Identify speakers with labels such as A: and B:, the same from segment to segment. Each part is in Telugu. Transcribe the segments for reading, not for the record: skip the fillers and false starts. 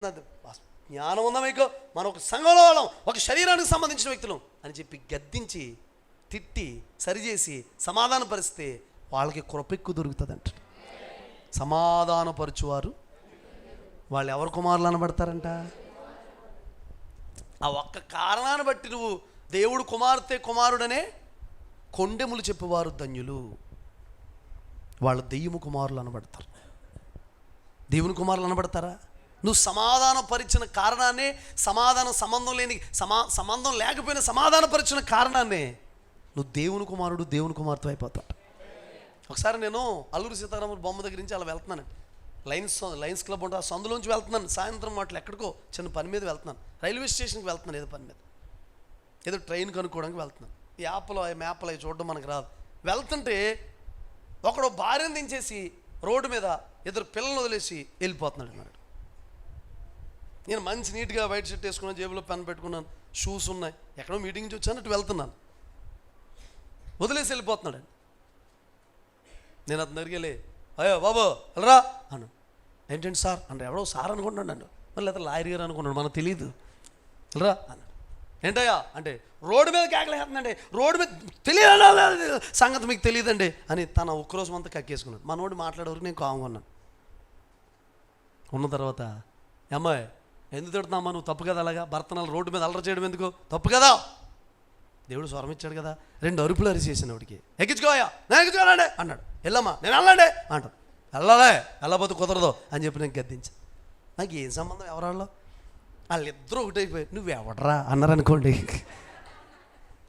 A: జ్ఞానం ఉందా మీకు? మనం ఒక సంఘంలో వాళ్ళం, ఒక శరీరానికి సంబంధించిన వ్యక్తులు అని చెప్పి గద్దించి తిట్టి సరిచేసి సమాధానపరిస్తే వాళ్ళకి కృపెక్కు దొరుకుతుంది అంట. సమాధానపరచువారు వాళ్ళు ఎవరు కుమారులు అనబడతారంట? ఆ ఒక్క కారణాన్ని బట్టి నువ్వు దేవుడు కుమార్తె కుమారుడనే కొండెములు చెప్పేవారు ధన్యులు. వాళ్ళు దెయ్యము కుమారులు అనబడతారు. దేవుని కుమారులు అనబడతారా? నువ్వు సమాధానపరిచిన కారణాన్నే, సంబంధం లేని సంబంధం లేకపోయినా సమాధానపరిచిన కారణాన్నే నువ్వు దేవుని కుమారుడు, దేవుని కుమార్తె అయిపోతాడు. ఒకసారి నేను అల్లూరి సీతారాముల బొమ్మ దగ్గర నుంచి అలా వెళ్తున్నాను. లయన్స్ క్లబ్ ఉంటే ఆ సందులోంచి వెళ్తున్నాను. సాయంత్రం మాటలు ఎక్కడికో చిన్న పని మీద వెళ్తున్నాను. రైల్వే స్టేషన్కి వెళ్తున్నాను, ఏదో పని మీద, ఏదో ట్రైన్ కనుక్కోవడానికి వెళ్తున్నాను. ఈ మ్యాప్లు అవి చూడడం మనకు రాదు. వెళ్తుంటే ఒకడు భార్యను దించేసి రోడ్డు మీద ఇద్దరు పిల్లలు వదిలేసి వెళ్ళిపోతున్నాడు అన్నాడు. నేను మంచి నీట్గా వైట్ షర్ట్ వేసుకున్నాను, జేబులో పెన్ పెట్టుకున్నాను, షూస్ ఉన్నాయి, ఎక్కడో మీటింగ్ నుంచి వచ్చాను, అటు వెళ్తున్నాను. వదిలేసి వెళ్ళిపోతున్నాడు. నేను అతని దగ్గరికి వెళ్ళి, అయ్యో బాబు వెళ్ళరా అన్నాను. ఏంటండి సార్ అంటే, ఎవడో సార్ అనుకుంటున్నాడు నన్ను, మళ్ళీ లేదా లాయర్ గారు అనుకున్నాడు, మనకు తెలియదు. వెళ్ళరా అన్నాడు. ఏంటయ్యా అంటే, రోడ్డు మీద కేకలేస్తుందండి, రోడ్డు మీద తెలియదు సంగతి మీకు తెలియదండి అని తన ఒక్కరోజు అంతా కక్కేసుకున్నాడు. మనోడు మాట్లాడేవరకు నేను కామ్గా ఉన్నాను. ఉన్న తర్వాత, అమ్మాయి ఎందుకు తిడుతున్నామా, నువ్వు తప్పు కదా, అలాగా భర్తనాలు రోడ్డు మీద అల్లరి చేయడం ఎందుకు, తప్పు కదా, దేవుడు స్వరం ఇచ్చాడు కదా. 2 అరుపులు అరిచేసాను వాడికి. ఎక్కించుకోయా, నేను ఎక్కించుకోవాలండి అన్నాడు. వెళ్ళమ్మా నేను వెళ్ళండి అంటాడు. వెళ్ళాలే, వెళ్ళబోతు కుదరదు అని చెప్పి నేను గద్దించా. నాకు ఏం సంబంధం ఎవరాళ్ళు, వాళ్ళిద్దరూ ఒకటైపోయి నువ్వెవడరా అన్నారనుకోండి,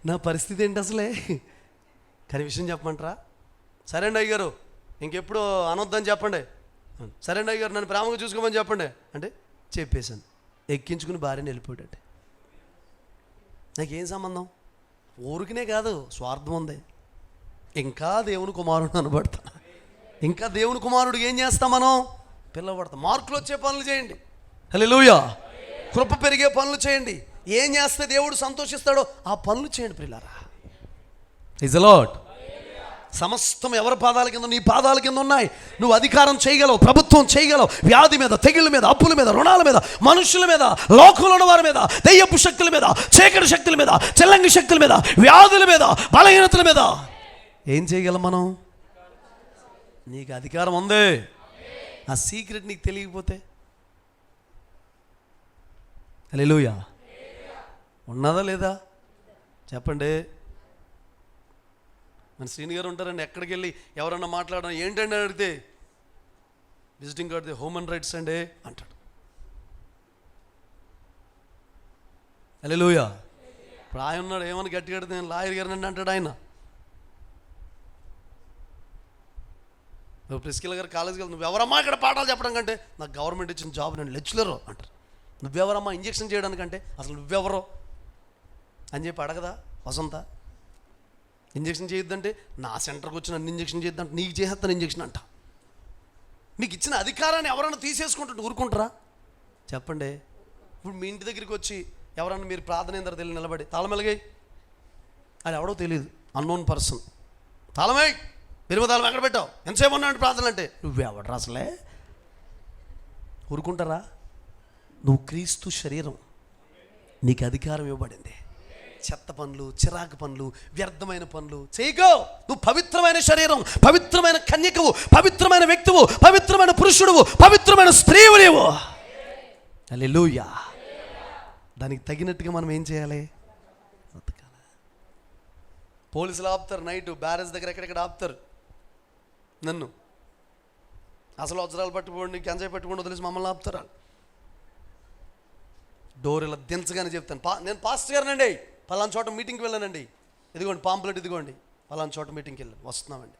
A: నా పరిస్థితి ఏంటి అసలే? కానీ విషయం చెప్పమంటారా? సరే అండి అయ్యగారు, ఇంకెప్పుడు అనొద్దని చెప్పండి. సరే అండి అయ్యగారు, నన్ను ప్రేమగా చూసుకోమని చెప్పండి అంటే చెప్పేశాను. ఎక్కించుకుని భార్యని వెళ్ళిపోయాడు. నాకేం సంబంధం? ఊరికినే కాదు, స్వార్థం ఉంది. ఇంకా దేవుని కుమారుడు అనబడతా, ఇంకా దేవుని కుమారుడు ఏం చేస్తాం మనం? పిల్లబడతాం. మార్కులు వచ్చే పనులు చేయండి, హల్లెలూయా, కృప పెరిగే పనులు చేయండి. ఏం చేస్తే దేవుడు సంతోషిస్తాడో ఆ పనులు చేయండి ప్రియులారా. Praise the lord. సమస్తం ఎవరి పాదాల కింద? నీ పాదాల కింద ఉన్నాయి. నువ్వు అధికారం చేయగలవు, ప్రభుత్వం చేయగలవు. వ్యాధి మీద, తెగుళ్ళ మీద, అప్పుల మీద, రుణాల మీద, మనుషుల మీద, లోకంలో వారి మీద, దెయ్యపు శక్తుల మీద, చీకటి శక్తుల మీద, చెల్లంగి శక్తుల మీద, వ్యాధుల మీద, బలహీనతల మీద ఏం చేయగలం మనం? నీకు అధికారం ఉంది. ఆ సీక్రెట్ నీకు తెలియకపోతే, హల్లెలూయా, ఉన్నదా లేదా చెప్పండి. మన శ్రీని గారు ఉంటారండి, ఎక్కడికి వెళ్ళి ఎవరన్నా మాట్లాడడం ఏంటండి అని అడిగితే, విజిటింగ్ కార్డు హ్యూమన్ రైట్స్ అండి అంటాడు. హల్లెలూయా. ఇప్పుడు ఆయన ఉన్నాడు, ఏమని గట్టిగా అడిగితే నేను లాయర్ గారు అండి అంటాడు ఆయన. ప్రిస్కిల్ గారు కాలేజీకి వెళ్తే, నువ్వెవరమ్మా ఇక్కడ పాఠాలు చెప్పడం కంటే, నాకు గవర్నమెంట్ ఇచ్చిన జాబ్, నేను లెక్చరర్ అంటారు. నువ్వెవరమ్మా ఇంజక్షన్ చేయడానికంటే, అసలు నువ్వెవరో అని చెప్పి అడగదా వసంత? ఇంజక్షన్ చేయొద్దంటే, నా సెంటర్కి వచ్చి నన్ను ఇంజక్షన్ చేయొద్దంటే, నీకు చేసేస్తాను ఇంజక్షన్ అంట. మీకు ఇచ్చిన అధికారాన్ని ఎవరన్నా తీసేసుకుంటుంటే ఊరుకుంటారా చెప్పండి? ఇప్పుడు మీ ఇంటి దగ్గరికి వచ్చి ఎవరన్నా మీరు ప్రార్థన అయిన తర్వాత వెళ్ళి నిలబడి తాళమెలగాయి, అది ఎవడో తెలియదు, అన్నోన్ పర్సన్, తాళమై పెరుగు తాళం ఎక్కడ పెట్టావు, ఎంతసేపు ఉన్నాడు ప్రార్థన అంటే, నువ్వెవడరా అసలే? ఊరుకుంటారా? నువ్వు క్రీస్తు శరీరం, నీకు అధికారం ఇవ్వబడింది. చెత్త పనులు, చిరాకు పనులు, వ్యర్థమైన పనులు చేయకో. నువ్వు పవిత్రమైన శరీరం, పవిత్రమైన కన్యకవు, పవిత్రమైన వ్యక్తివు, పవిత్రమైన పురుషుడువు, పవిత్రమైన స్త్రీవు నీవు. హల్లెలూయా. దానికి తగినట్టుగా మనం ఏం చేయాలి? బ్రతకాలి. పోలీసులు ఆపుతారు, నైట్ బ్యారేజ్ దగ్గర ఎక్కడెక్కడ ఆపుతారు నన్ను. అసలు వజ్రాలు పట్టుకోండి, గంజాయి పట్టుకోండి వదిలేసి మమ్మల్ని ఆపుతారు. డోర్ ఇలా దించగానే చెప్తాను, నేను పాస్టర్ గారినండి, పలానా చోట మీటింగ్కి వెళ్ళానండి, ఇదిగోండి పాంప్లెట్, ఇదిగోండి పలానా చోట మీటింగ్కి వెళ్ళాను, వస్తున్నామండి.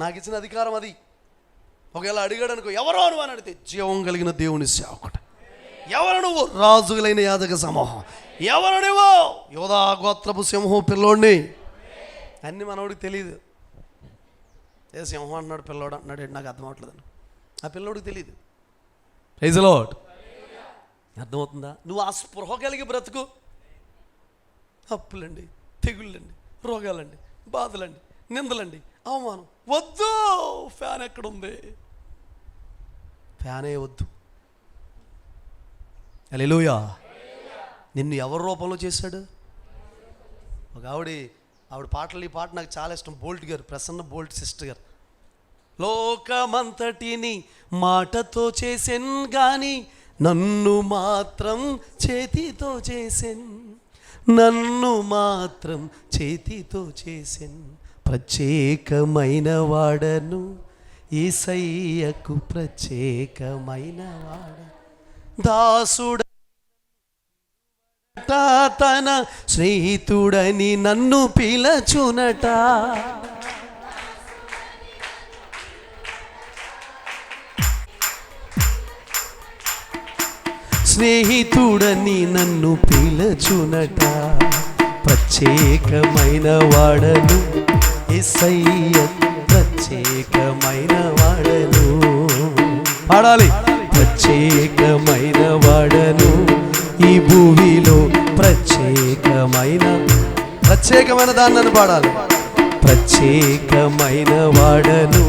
A: నాకు ఇచ్చిన అధికారం అది. ఒకవేళ అడిగాడు అనుకో, ఎవరో నువ్వు అని అడిగితే, జీవం కలిగిన దేవుని సేవకుడు. ఎవరు నువ్వు? రాజులైన యాజక సమూహం. ఎవరు నువ్వు? యోధా గోత్రపు సింహం పిల్లోడిని. అన్నీ మనోడికి తెలియదు. ఏ సింహం అంటున్నాడు, పిల్లోడు అంటున్నాడు, నాకు అర్థం అవట్లేదు. ఆ పిల్లోడికి తెలియదు. Praise the lord. అర్థమవుతుందా? నువ్వు ఆ స్పృహ కలిగి బ్రతుకు. అప్పులండి, తెగుళ్ళండి, రోగాలండి, బాధలండి, నిందలండి, అవమానం వద్దు. ఫ్యాన్ ఎక్కడుంది? ఫ్యానే వద్దు. హల్లెలూయా. నిన్ను ఎవరి రూపంలో చేశాడు? ఒక ఆవిడ పాటలు, ఈ పాట నాకు చాలా ఇష్టం. బోల్ట్ గారు, ప్రసన్న బోల్ట్ సిస్టర్ గారు. లోకమంతటిని మాటతో చేసెన్ గాని నన్ను మాత్రం చేతితో చేసెన్, నన్ను మాత్రం చేతితో చేసెన్. ప్రత్యేకమైన వాడను యేసయ్యకు, ప్రత్యేకమైన వాడ. దాసుడ తన స్నేహితుడని నన్ను పిలచునట, స్నేహితుడని నన్ను పిలచునట. ప్రత్యేకమైన వాడను యేసయ్య, ప్రత్యేకమైన వాడను. పాడాలి. ప్రత్యేకమైన వాడను ఈ భూమిలో, ప్రత్యేకమైన దాన్ని పాడాలి. ప్రత్యేకమైన వాడను,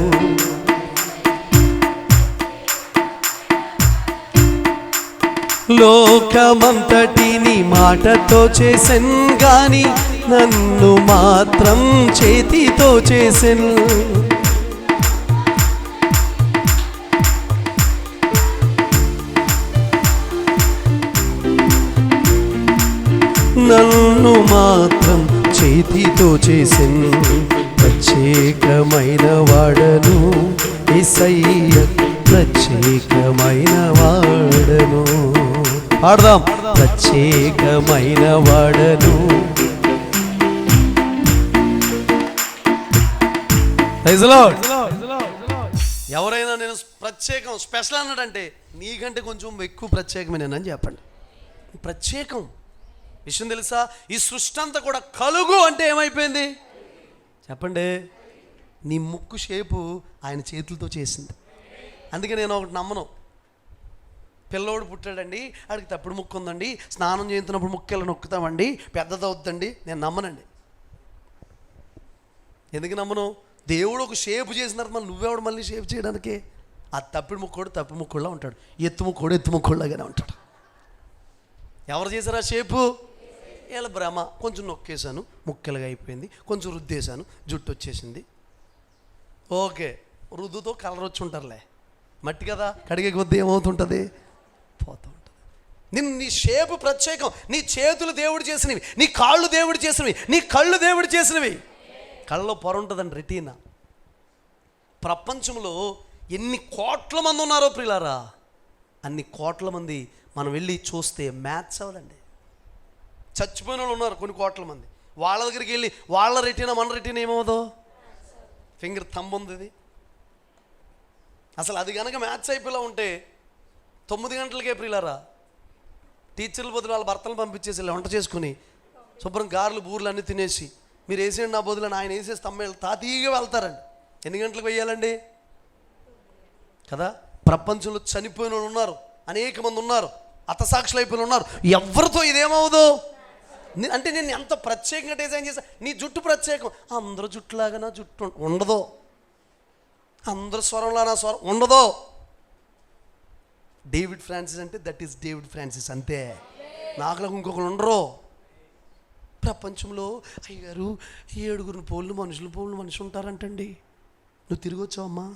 A: లోకమంతటిని మాటతో చేసెన్ గాని నన్ను మాత్రం చేతితో చేసెన్. నన్ను మాత్రం చేతితో చేసెన్. ప్రత్యేకమైన వాడను యేసయ్య, ప్రత్యేకమైన వాడను. పాడదాం. ప్రత్యేకమైన వాడను. ఎవరైనా నేను ప్రత్యేకం, స్పెషల్ అన్నాడంటే నీకంటే కొంచెం ఎక్కువ ప్రత్యేకమేనని చెప్పండి. ప్రత్యేకం విషయం తెలుసా? ఈ సృష్టి అంతా కూడా కలుగు అంటే ఏమైపోయింది చెప్పండి? నీ ముక్కు షేపు ఆయన చేతులతో చేసింది. అందుకే నేను ఒకటి నమ్మను. పిల్లోడు పుట్టాడండి, ఆడికి తప్పుడు ముక్కు ఉందండి, స్నానం చేస్తున్నప్పుడు ముక్కెళ్ళ నొక్కుతామండి, పెద్దదవుద్దండి, నేను నమ్మనండి. ఎందుకు నమ్మను? దేవుడు ఒక షేపు చేసిన తర్వాత నువ్వెవడు మళ్ళీ షేప్ చేయడానికి? ఆ తప్పుడు ముక్కోడు తప్పు ముక్కుళ్ళ ఉంటాడు, ఎత్తు ముక్కోడు ఎత్తు ముక్కుళ్ళగానే ఉంటాడు. ఎవరు చేశారు ఆ షేపు? వీళ్ళ భ్రమ. కొంచెం నొక్కేశాను, ముక్కెలుగా అయిపోయింది, కొంచెం రుద్దేశాను, జుట్టు వచ్చేసింది. ఓకే, రుద్దుతో కలర్ వచ్చి ఉంటారులే, మట్టి కదా, కడిగే కొద్దీ ఏమవుతుంటుంది? పోతూ ఉంటుంది. నీ షేపు ప్రత్యేకం. నీ చేతులు దేవుడు చేసినవి, నీ కాళ్ళు దేవుడు చేసినవి, నీ కళ్ళు దేవుడు చేసినవి. కళ్ళలో పొర ఉంటుందండి, రెటీనా. ప్రపంచంలో ఎన్ని కోట్ల మంది ఉన్నారో ప్రియులారా, అన్ని కోట్ల మంది మనం వెళ్ళి చూస్తే మ్యాథ్స్ అవ్వదండి. చచ్చిపోయిన వాళ్ళు ఉన్నారు కొన్ని కోట్ల మంది, వాళ్ళ దగ్గరికి వెళ్ళి వాళ్ళ రెటీనా మన రెటీనా ఏమవుదో? ఫింగర్ థంబ్ ఉంది ఇది. అసలు అది కనుక మ్యాథ్స్ అయిపోయేలా ఉంటే 9 గంటలకే ప్రియులారా టీచర్ల బదులు వాళ్ళ భర్తలు పంపించేసి వంట చేసుకుని శుభ్రం గారెలు బూర్లు అన్నీ తినేసి, మీరు వేసేయండి నా బదులు ఆయన వేసేసి తమ్మేళ్ళు తాతీగా వెళ్తారండి. ఎన్ని గంటలకు వెయ్యాలండి కదా? ప్రపంచంలో చనిపోయిన వాళ్ళు ఉన్నారు, అనేక మంది ఉన్నారు, హతసాక్షులు అయిపోయిన ఉన్నారు. ఎవరితో ఇదేమవుదు అంటే నేను ఎంత ప్రత్యేకంగా డిజైన్ చేశా. నీ జుట్టు ప్రత్యేకం. అందరూ జుట్టులాగా నా జుట్టు ఉండదు, అందరు స్వరంలా నా స్వరం ఉండదు. డేవిడ్ ఫ్రాన్సిస్ అంటే దట్ ఈస్ డేవిడ్ ఫ్రాన్సిస్ అంతే, నాకులా ఇంకొకరు ఉండరు. ప్రపంచంలో అయ్యగారు 7 పోళ్ళు మనుషులు ఉంటారంటండి. నువ్వు తిరిగి వచ్చావమ్మా.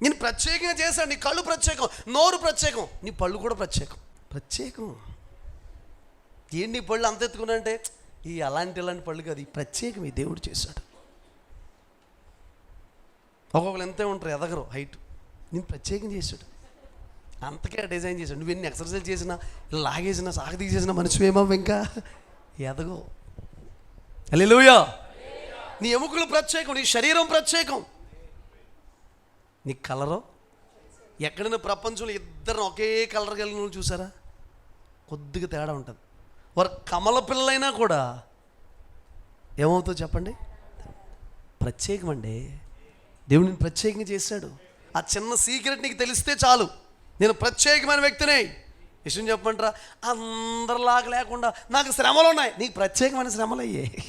A: నేను ప్రత్యేకంగా చేశాను. నీ కళ్ళు ప్రత్యేకం, నోరు ప్రత్యేకం, నీ పళ్ళు కూడా ప్రత్యేకం. ఏంటి నీ పళ్ళు అంత ఎత్తుకున్నాయంటే ఇలాంటి పళ్ళు కాదు, ఈ ప్రత్యేకం ఈ దేవుడు చేశాడు. ఒక్కొక్కరు ఎంతే ఉంటారు, ఎదగరు హైట్. నేను ప్రత్యేకం చేశాడు, అంతకే డిజైన్ చేశాడు. నువ్వు ఎన్ని ఎక్సర్సైజ్ చేసినా, లాగేసినా, సాగదీసేసినా మనిషివేమో ఇంకా ఎదగో. హల్లెలూయా. నీ ఎముకలు ప్రత్యేకం, నీ శరీరం ప్రత్యేకం, నీ కలరు. ఎక్కడైనా ప్రపంచంలో ఇద్దరు ఒకే కలర్ కలిగిన వాళ్ళు చూసారా? కొద్దిగా తేడా ఉంటుంది. వారు కమల పిల్లైనా కూడా ఏమవుతుందో చెప్పండి? ప్రత్యేకం అండి. దేవుడు నేను ప్రత్యేకంగా చేశాడు. ఆ చిన్న సీక్రెట్ నీకు తెలిస్తే చాలు, నేను ప్రత్యేకమైన వ్యక్తిని. విషయం చెప్పంటారా? అందరిలాగా లేకుండా నాకు శ్రమలు ఉన్నాయి, నీకు ప్రత్యేకమైన శ్రమలు అయ్యాయి.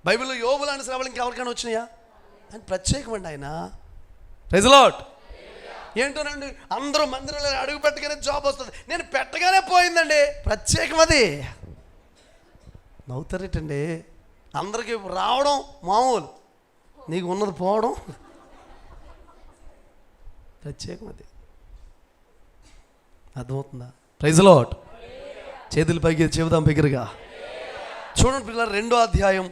A: బైబిల్లో యోబు లాంటి శ్రమలు ఇంకెవరికైనా వచ్చినాయా? అని ప్రత్యేకమండి ఆయన. Praise the lord. ఏంటోనండి అందరూ మందిరంలో అడుగు పెట్టగానే జాబ్ వస్తుంది, నేను పెట్టగానే పోయిందండి. ప్రత్యేకం అది. నవ్వుతారేటండి. అందరికీ రావడం మామూలు, నీకు ఉన్నది పోవడం ప్రత్యేకం అది. అర్థమవుతుందా? Praise lord. చేతులు పైకి చెబుదాం బిగ్గరగా. చూడండి పిల్లలు, 2వ అధ్యాయం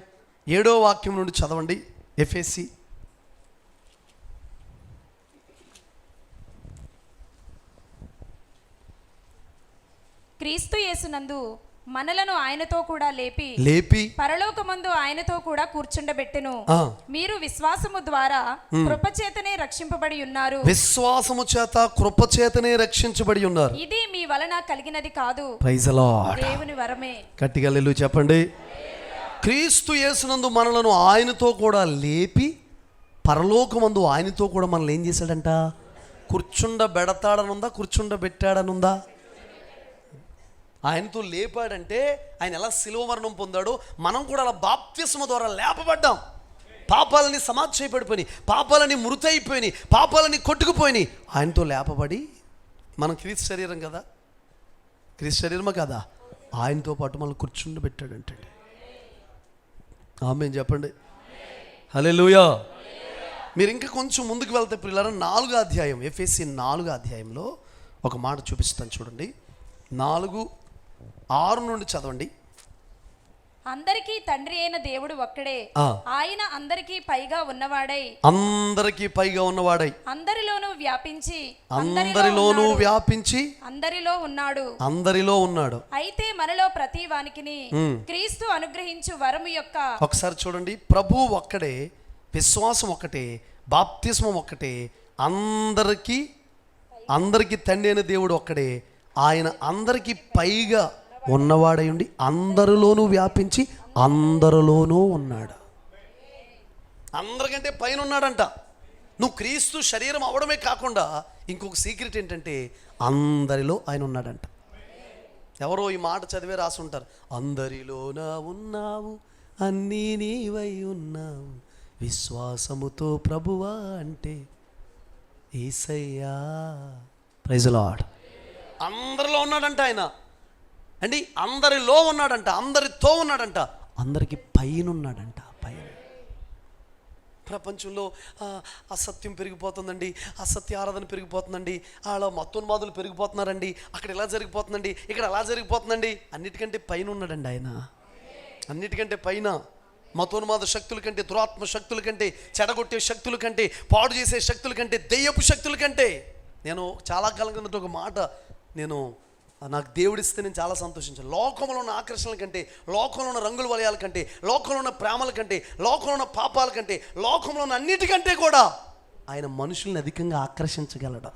A: 7వ వాక్యం నుండి చదవండి. ఎఫెసీ
B: క్రీస్తు యేసునందు మనలను ఆయనతో కూడా లేపి పరలోకమందు ఆయనతో కూడా కూర్చుండబెట్టెను. మీరు విశ్వాసము ద్వారా కృపచేతనే రక్షింపబడి ఉన్నారు.
A: విశ్వాసము చేత కృపచేతనే రక్షించబడి ఉన్నారు.
B: ఇది మీ వలన కలిగినది కాదు,
A: ప్రైజ్ లార్డ్,
B: దేవుని వరమే.
A: గట్టిగా హల్లెలూయా చెప్పండి. క్రీస్తు యేసునందు మనలను ఆయనతో కూడా లేపి పరలోకమందు ఆయనతో కూడా మనల్ని ఏం చేశాడంట? కూర్చుండబెడతాడనుందా? కూర్చుండబెట్టాడనుందా? ఆయనతో లేపాడంటే ఆయన ఎలా శిలువ మరణం పొందాడో మనం కూడా అలా బాప్తిస్మ ద్వారా లేపబడ్డాం. పాపాలని సమాధి చేయబడిపోయి, పాపాలని మృతయిపోయి, పాపాలని కొట్టుకుపోయి ఆయనతో లేపబడి మనం క్రీస్తు శరీరం కదా, క్రీస్తు శరీరమా కదా, ఆయనతో పాటు మనం కూర్చుండబెట్టాడంటే. ఆమేన్ చెప్పండి. హల్లెలూయా. మీరు ఇంకా కొంచెం ముందుకు వెళ్తే పిల్లలు 4వ అధ్యాయం, ఎఫెసీ 4వ అధ్యాయంలో ఒక మాట చూపిస్తాను చూడండి. 4:6 నుండి చదవండి.
B: అందరికీ తండ్రి అయిన దేవుడు ఒక్కడే, ఆయన అందరికీ పైగా ఉన్నవాడై అందరిలోనూ వ్యాపించి అందరిలో ఉన్నాడు. అయితే మనలో ప్రతి వానికిని క్రీస్తు అనుగ్రహించు వరము యొక్క.
A: ఒకసారి చూడండి, ప్రభువు ఒక్కడే, విశ్వాసం ఒక్కటే, బాప్తిస్మం ఒక్కటే, అందరికీ తండ్రి అయిన దేవుడు ఒక్కడే. ఆయన అందరికీ పైగా ఉన్నవాడై ఉండి అందరిలోనూ వ్యాపించి అందరిలోనూ ఉన్నాడు. అందరికంటే పైన ఉన్నాడంట. నువ్వు క్రీస్తు శరీరం అవడమే కాకుండా ఇంకొక సీక్రెట్ ఏంటంటే అందరిలో ఆయన ఉన్నాడంట. ఎవరో ఈ మాట చదివే రాసి ఉంటారు, అందరిలోన ఉన్నావు అన్నీ నీవై ఉన్నావు విశ్వాసముతో ప్రభువా అంటే యేసయ్యా. Praise lord. అందరిలో ఉన్నాడంట ఆయన అండి, అందరిలో ఉన్నాడంట, అందరితో ఉన్నాడంట, అందరికి పైన ఉన్నాడంట. పైన ప్రపంచంలో అసత్యం పెరిగిపోతుందండి, అసత్య ఆరాధన పెరిగిపోతుందండి, అలా మత్తోన్మాదులు పెరిగిపోతున్నారండి, అక్కడ ఇలా జరిగిపోతుందండి, ఇక్కడ అలా జరిగిపోతుందండి. అన్నిటికంటే పైన ఉన్నాడండి ఆయన. అన్నిటికంటే పైన. మతోన్మాద శక్తుల కంటే, దురాత్మ శక్తుల కంటే, చెడగొట్టే శక్తుల కంటే, పాడు చేసే శక్తుల కంటే, దెయ్యపు శక్తుల కంటే. నేను చాలా కాలం కిందట ఒక మాట నాకు దేవుడిస్తే నేను చాలా సంతోషించాను. లోకంలో ఉన్న ఆకర్షణల కంటే, లోకంలో ఉన్న రంగుల వలయాల కంటే, లోకంలో ఉన్న ప్రేమల కంటే, లోకంలో ఉన్న పాపాల కంటే, లోకంలో ఉన్న అన్నిటికంటే కూడా ఆయన మనుషుల్ని అధికంగా ఆకర్షించగలడు.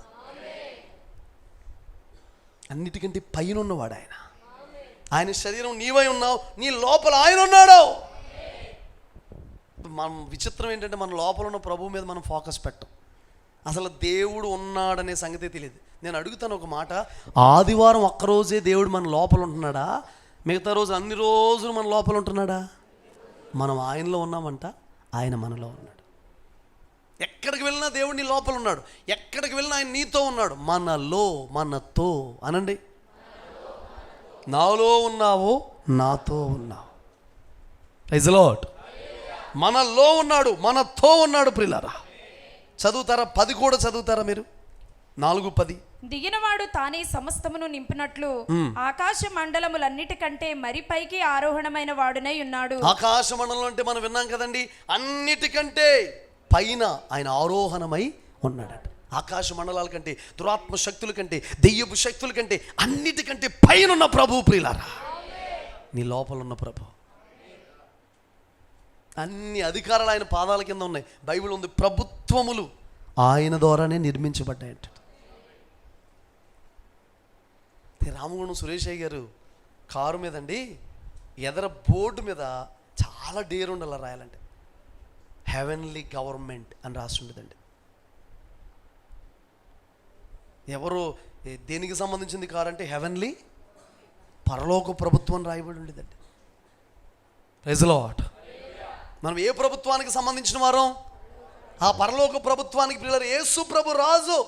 A: అన్నిటికంటే పైన ఉన్నవాడు ఆయన. ఆయన శరీరం నీవై ఉన్నావు, నీ లోపల ఆయన ఉన్నాడు. మనం విచిత్రం ఏంటంటే మన లోపల ఉన్న ప్రభువు మీద మనం ఫోకస్ పెట్టం. అసలు దేవుడు ఉన్నాడనే సంగతే తెలియదు. నేను అడుగుతాను ఒక మాట, ఆదివారం ఒక్కరోజే దేవుడు మన లోపల ఉంటున్నాడా? మిగతా రోజు అన్ని రోజులు మన లోపల ఉంటున్నాడా? మనం ఆయనలో ఉన్నామంట, ఆయన మనలో ఉన్నాడు. ఎక్కడికి వెళ్ళినా దేవుడు నీ లోపల ఉన్నాడు. ఎక్కడికి వెళ్ళినా ఆయన నీతో ఉన్నాడు. మనలో, మనతో అనండి. నాలో ఉన్నావు, నాతో ఉన్నావు. Praise the lord. మనలో ఉన్నాడు, మనతో ఉన్నాడు. ప్రియులారా చదువుతారా? 10 కూడా చదువుతారా మీరు? 4:10.
B: దిగినవాడు తానే సమస్తమును నింపినట్లు ఆకాశ మండలములన్నిటికంటే మరి పైకి ఆరోహణమైన వాడునై ఉన్నాడు.
A: ఆకాశ మండలం అంటే మనం విన్నాం కదండి, అన్నిటికంటే పైన ఆయన ఆరోహణమై ఉన్నాడట. ఆకాశ మండలాల కంటే, దురాత్మ శక్తుల కంటే, దెయ్యపు శక్తుల కంటే, అన్నిటికంటే పైన ఉన్న ప్రభువు. ప్రియులారా నీ లోపల ఉన్న ప్రభు. అన్ని అధికారాలు ఆయన పాదాల కింద ఉన్నాయి. బైబిల్ ఉంది, ప్రభుత్వములు ఆయన ద్వారానే నిర్మించబడ్డాయంట. రామగుండం సురేషయ్య గారు కారు మీదండి ఎదర బోర్డు మీద చాలా డేర్ ఉండాలి రాయాలంటే హెవెన్లీ గవర్నమెంట్ అని రాసి ఉండేదండి. ఎవరు దేనికి సంబంధించింది కారు అంటే హెవెన్లీ, పరలోక ప్రభుత్వం అని రాయబడి ఉండేదండి. Praise the lord. మనం ఏ ప్రభుత్వానికి సంబంధించిన వారం? ఆ పరలోక ప్రభుత్వానికి. పిల్లలు యేసు ప్రభు రాజు.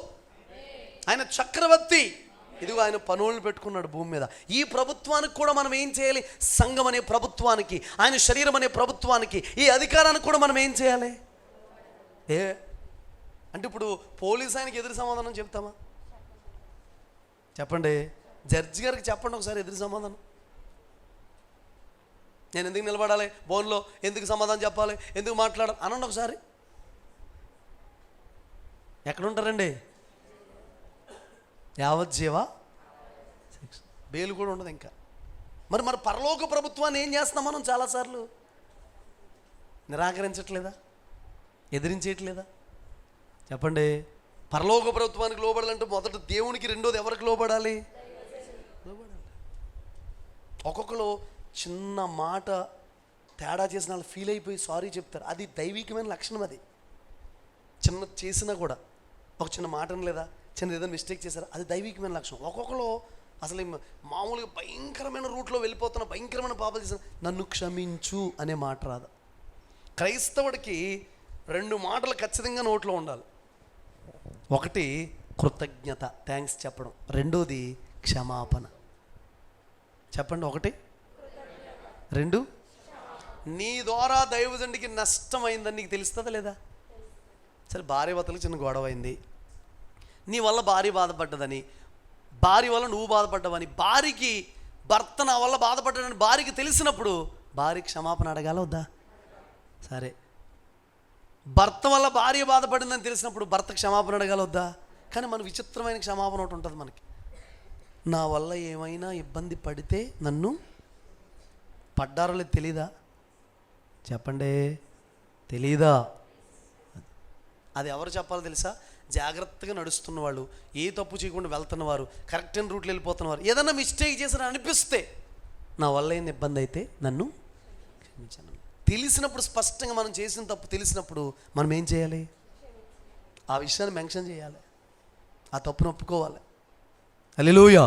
A: ఆయన చక్రవర్తి. ఇదిగో ఆయన పనులను పెట్టుకున్నాడు భూమి మీద. ఈ ప్రభుత్వానికి కూడా మనం ఏం చేయాలి? సంఘం అనే ప్రభుత్వానికి, ఆయన శరీరం అనే ప్రభుత్వానికి, ఈ అధికారానికి కూడా మనం ఏం చేయాలి? అంటే ఇప్పుడు పోలీస్ ఆయనకి ఎదురు సమాధానం చెప్తామా? చెప్పండి. జడ్జి గారికి చెప్పండి ఒకసారి ఎదురు సమాధానం. నేను ఎందుకు నిలబడాలి బోన్లో, ఎందుకు సమాధానం చెప్పాలి, ఎందుకు మాట్లాడాలి అనండి ఒకసారి. ఎక్కడుంటారండి? యావజ్జీవ బెయిల్ కూడా ఉండదు ఇంకా. మరి పరలోక ప్రభుత్వాన్ని ఏం చేస్తున్నాం మనం? చాలాసార్లు నిరాకరించట్లేదా? ఎదిరించేయట్లేదా? చెప్పండి. పరలోక ప్రభుత్వానికి లోబడాలంటే మొదట దేవునికి, రెండోది ఎవరికి లోబడాలి? ఒక్కొక్కరు చిన్న మాట తేడా చేసిన వాళ్ళు ఫీల్ అయిపోయి సారీ చెప్తారు. అది దైవికమైన లక్షణం. అది చిన్న చేసినా కూడా, ఒక చిన్న మాటను లేదా చిన్న ఏదైనా మిస్టేక్ చేశారు, అది దైవికమైన లక్షణం. ఒక్కొక్కరు అసలు మామూలుగా భయంకరమైన రూట్లో వెళ్ళిపోతున్న, భయంకరమైన పాపాలు చేసిన, నన్ను క్షమించు అనే మాట రాదు. క్రైస్తవుడికి 2 మాటలు ఖచ్చితంగా నోట్లో ఉండాలి. ఒకటి కృతజ్ఞత, థ్యాంక్స్ చెప్పడం. రెండోది క్షమాపణ. చెప్పండి. 1, 2. నీ ద్వారా దైవజనుడికి నష్టమైందని నీకు తెలుస్తుందా లేదా? సరే, భార్య భర్తలకు చిన్న గొడవ అయింది, నీ వల్ల భార్య బాధపడ్డదని, భార్య వల్ల నువ్వు బాధపడ్డావని, భార్యకి భర్త నా వల్ల బాధపడ్డాడని భార్యకి తెలిసినప్పుడు భార్య క్షమాపణ అడగాల వద్దా? సరే, భర్త వల్ల భార్య బాధపడిందని తెలిసినప్పుడు భర్త క్షమాపణ అడగాల వద్దా? కానీ మన విచిత్రమైన క్షమాపణ ఒకటి ఉంటుంది మనకి. నా వల్ల ఏమైనా ఇబ్బంది పడితే నన్ను పడ్డారో లేదు తెలీదా? చెప్పండి. తెలీదా? అది ఎవరు చెప్పాలో తెలుసా? జాగ్రత్తగా నడుస్తున్న వాళ్ళు, ఏ తప్పు చేయకుండా వెళ్తున్నవారు, కరెక్ట్ అయిన రూట్లో వెళ్ళిపోతున్నవారు, ఏదన్నా మిస్టేక్ చేశారని అనిపిస్తే, నా వల్ల ఏం ఇబ్బంది అయితే నన్ను క్షమించను. తెలిసినప్పుడు, స్పష్టంగా మనం చేసిన తప్పు తెలిసినప్పుడు మనం ఏం చేయాలి? ఆ విషయాన్ని మెన్షన్ చేయాలి, ఆ తప్పును ఒప్పుకోవాలి. హల్లెలూయా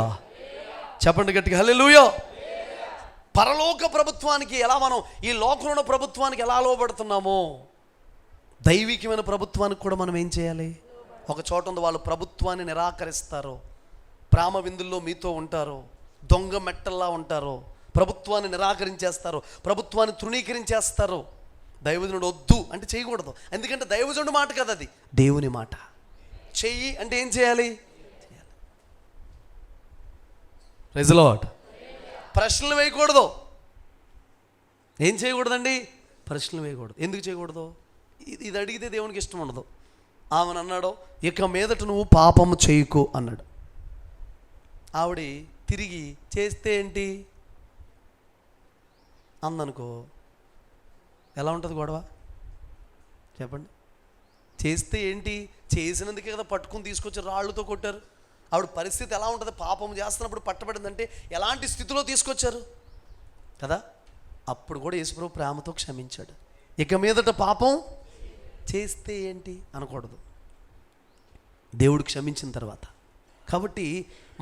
A: చెప్పండి గట్టిగా, హల్లెలూయా. పరలోక ప్రభుత్వానికి ఎలా మనం ఈ లోకంలో ప్రభుత్వానికి ఎలా లోబడుతున్నామో, దైవికమైన ప్రభుత్వానికి కూడా మనం ఏం చేయాలి? ఒక చోట ఉంది, వాళ్ళు ప్రభుత్వాన్ని నిరాకరిస్తారు, ప్రేమ విందుల్లో మీతో ఉంటారు, దొంగ మెట్టల్లా ఉంటారు, ప్రభుత్వాన్ని నిరాకరించేస్తారు, ప్రభుత్వాన్ని తృణీకరించేస్తారు. దైవజనుడు వద్దు అంటే చేయకూడదు, ఎందుకంటే దైవజనుడు మాట కదా, అది దేవుని మాట. చెయ్యి అంటే ఏం చేయాలి? Praise the lord. ప్రశ్నలు వేయకూడదు. ఏం చేయకూడదండి? ప్రశ్నలు వేయకూడదు. ఎందుకు చేయకూడదు? ఇది అడిగితే దేవునికి ఇష్టం ఉండదు. ఆమెను అన్నాడు, ఇక మీదట నువ్వు పాపము చేయకు అన్నాడు. ఆవిడ తిరిగి చేస్తే ఏంటి అందనుకో, ఎలా ఉంటుంది గొడవ? చెప్పండి. చేస్తే ఏంటి? చేసినందుకే కదా పట్టుకుని తీసుకొచ్చి రాళ్ళతో కొట్టారు. ఆవిడ పరిస్థితి ఎలా ఉంటుంది? పాపం చేస్తున్నప్పుడు పట్టబడిందంటే ఎలాంటి స్థితిలో తీసుకొచ్చారు కదా. అప్పుడు కూడా యేసుప్రభు ప్రేమతో క్షమించాడు. ఇక మీదట పాపం చేస్తే ఏంటి అనకూడదు, దేవుడు క్షమించిన తర్వాత. కాబట్టి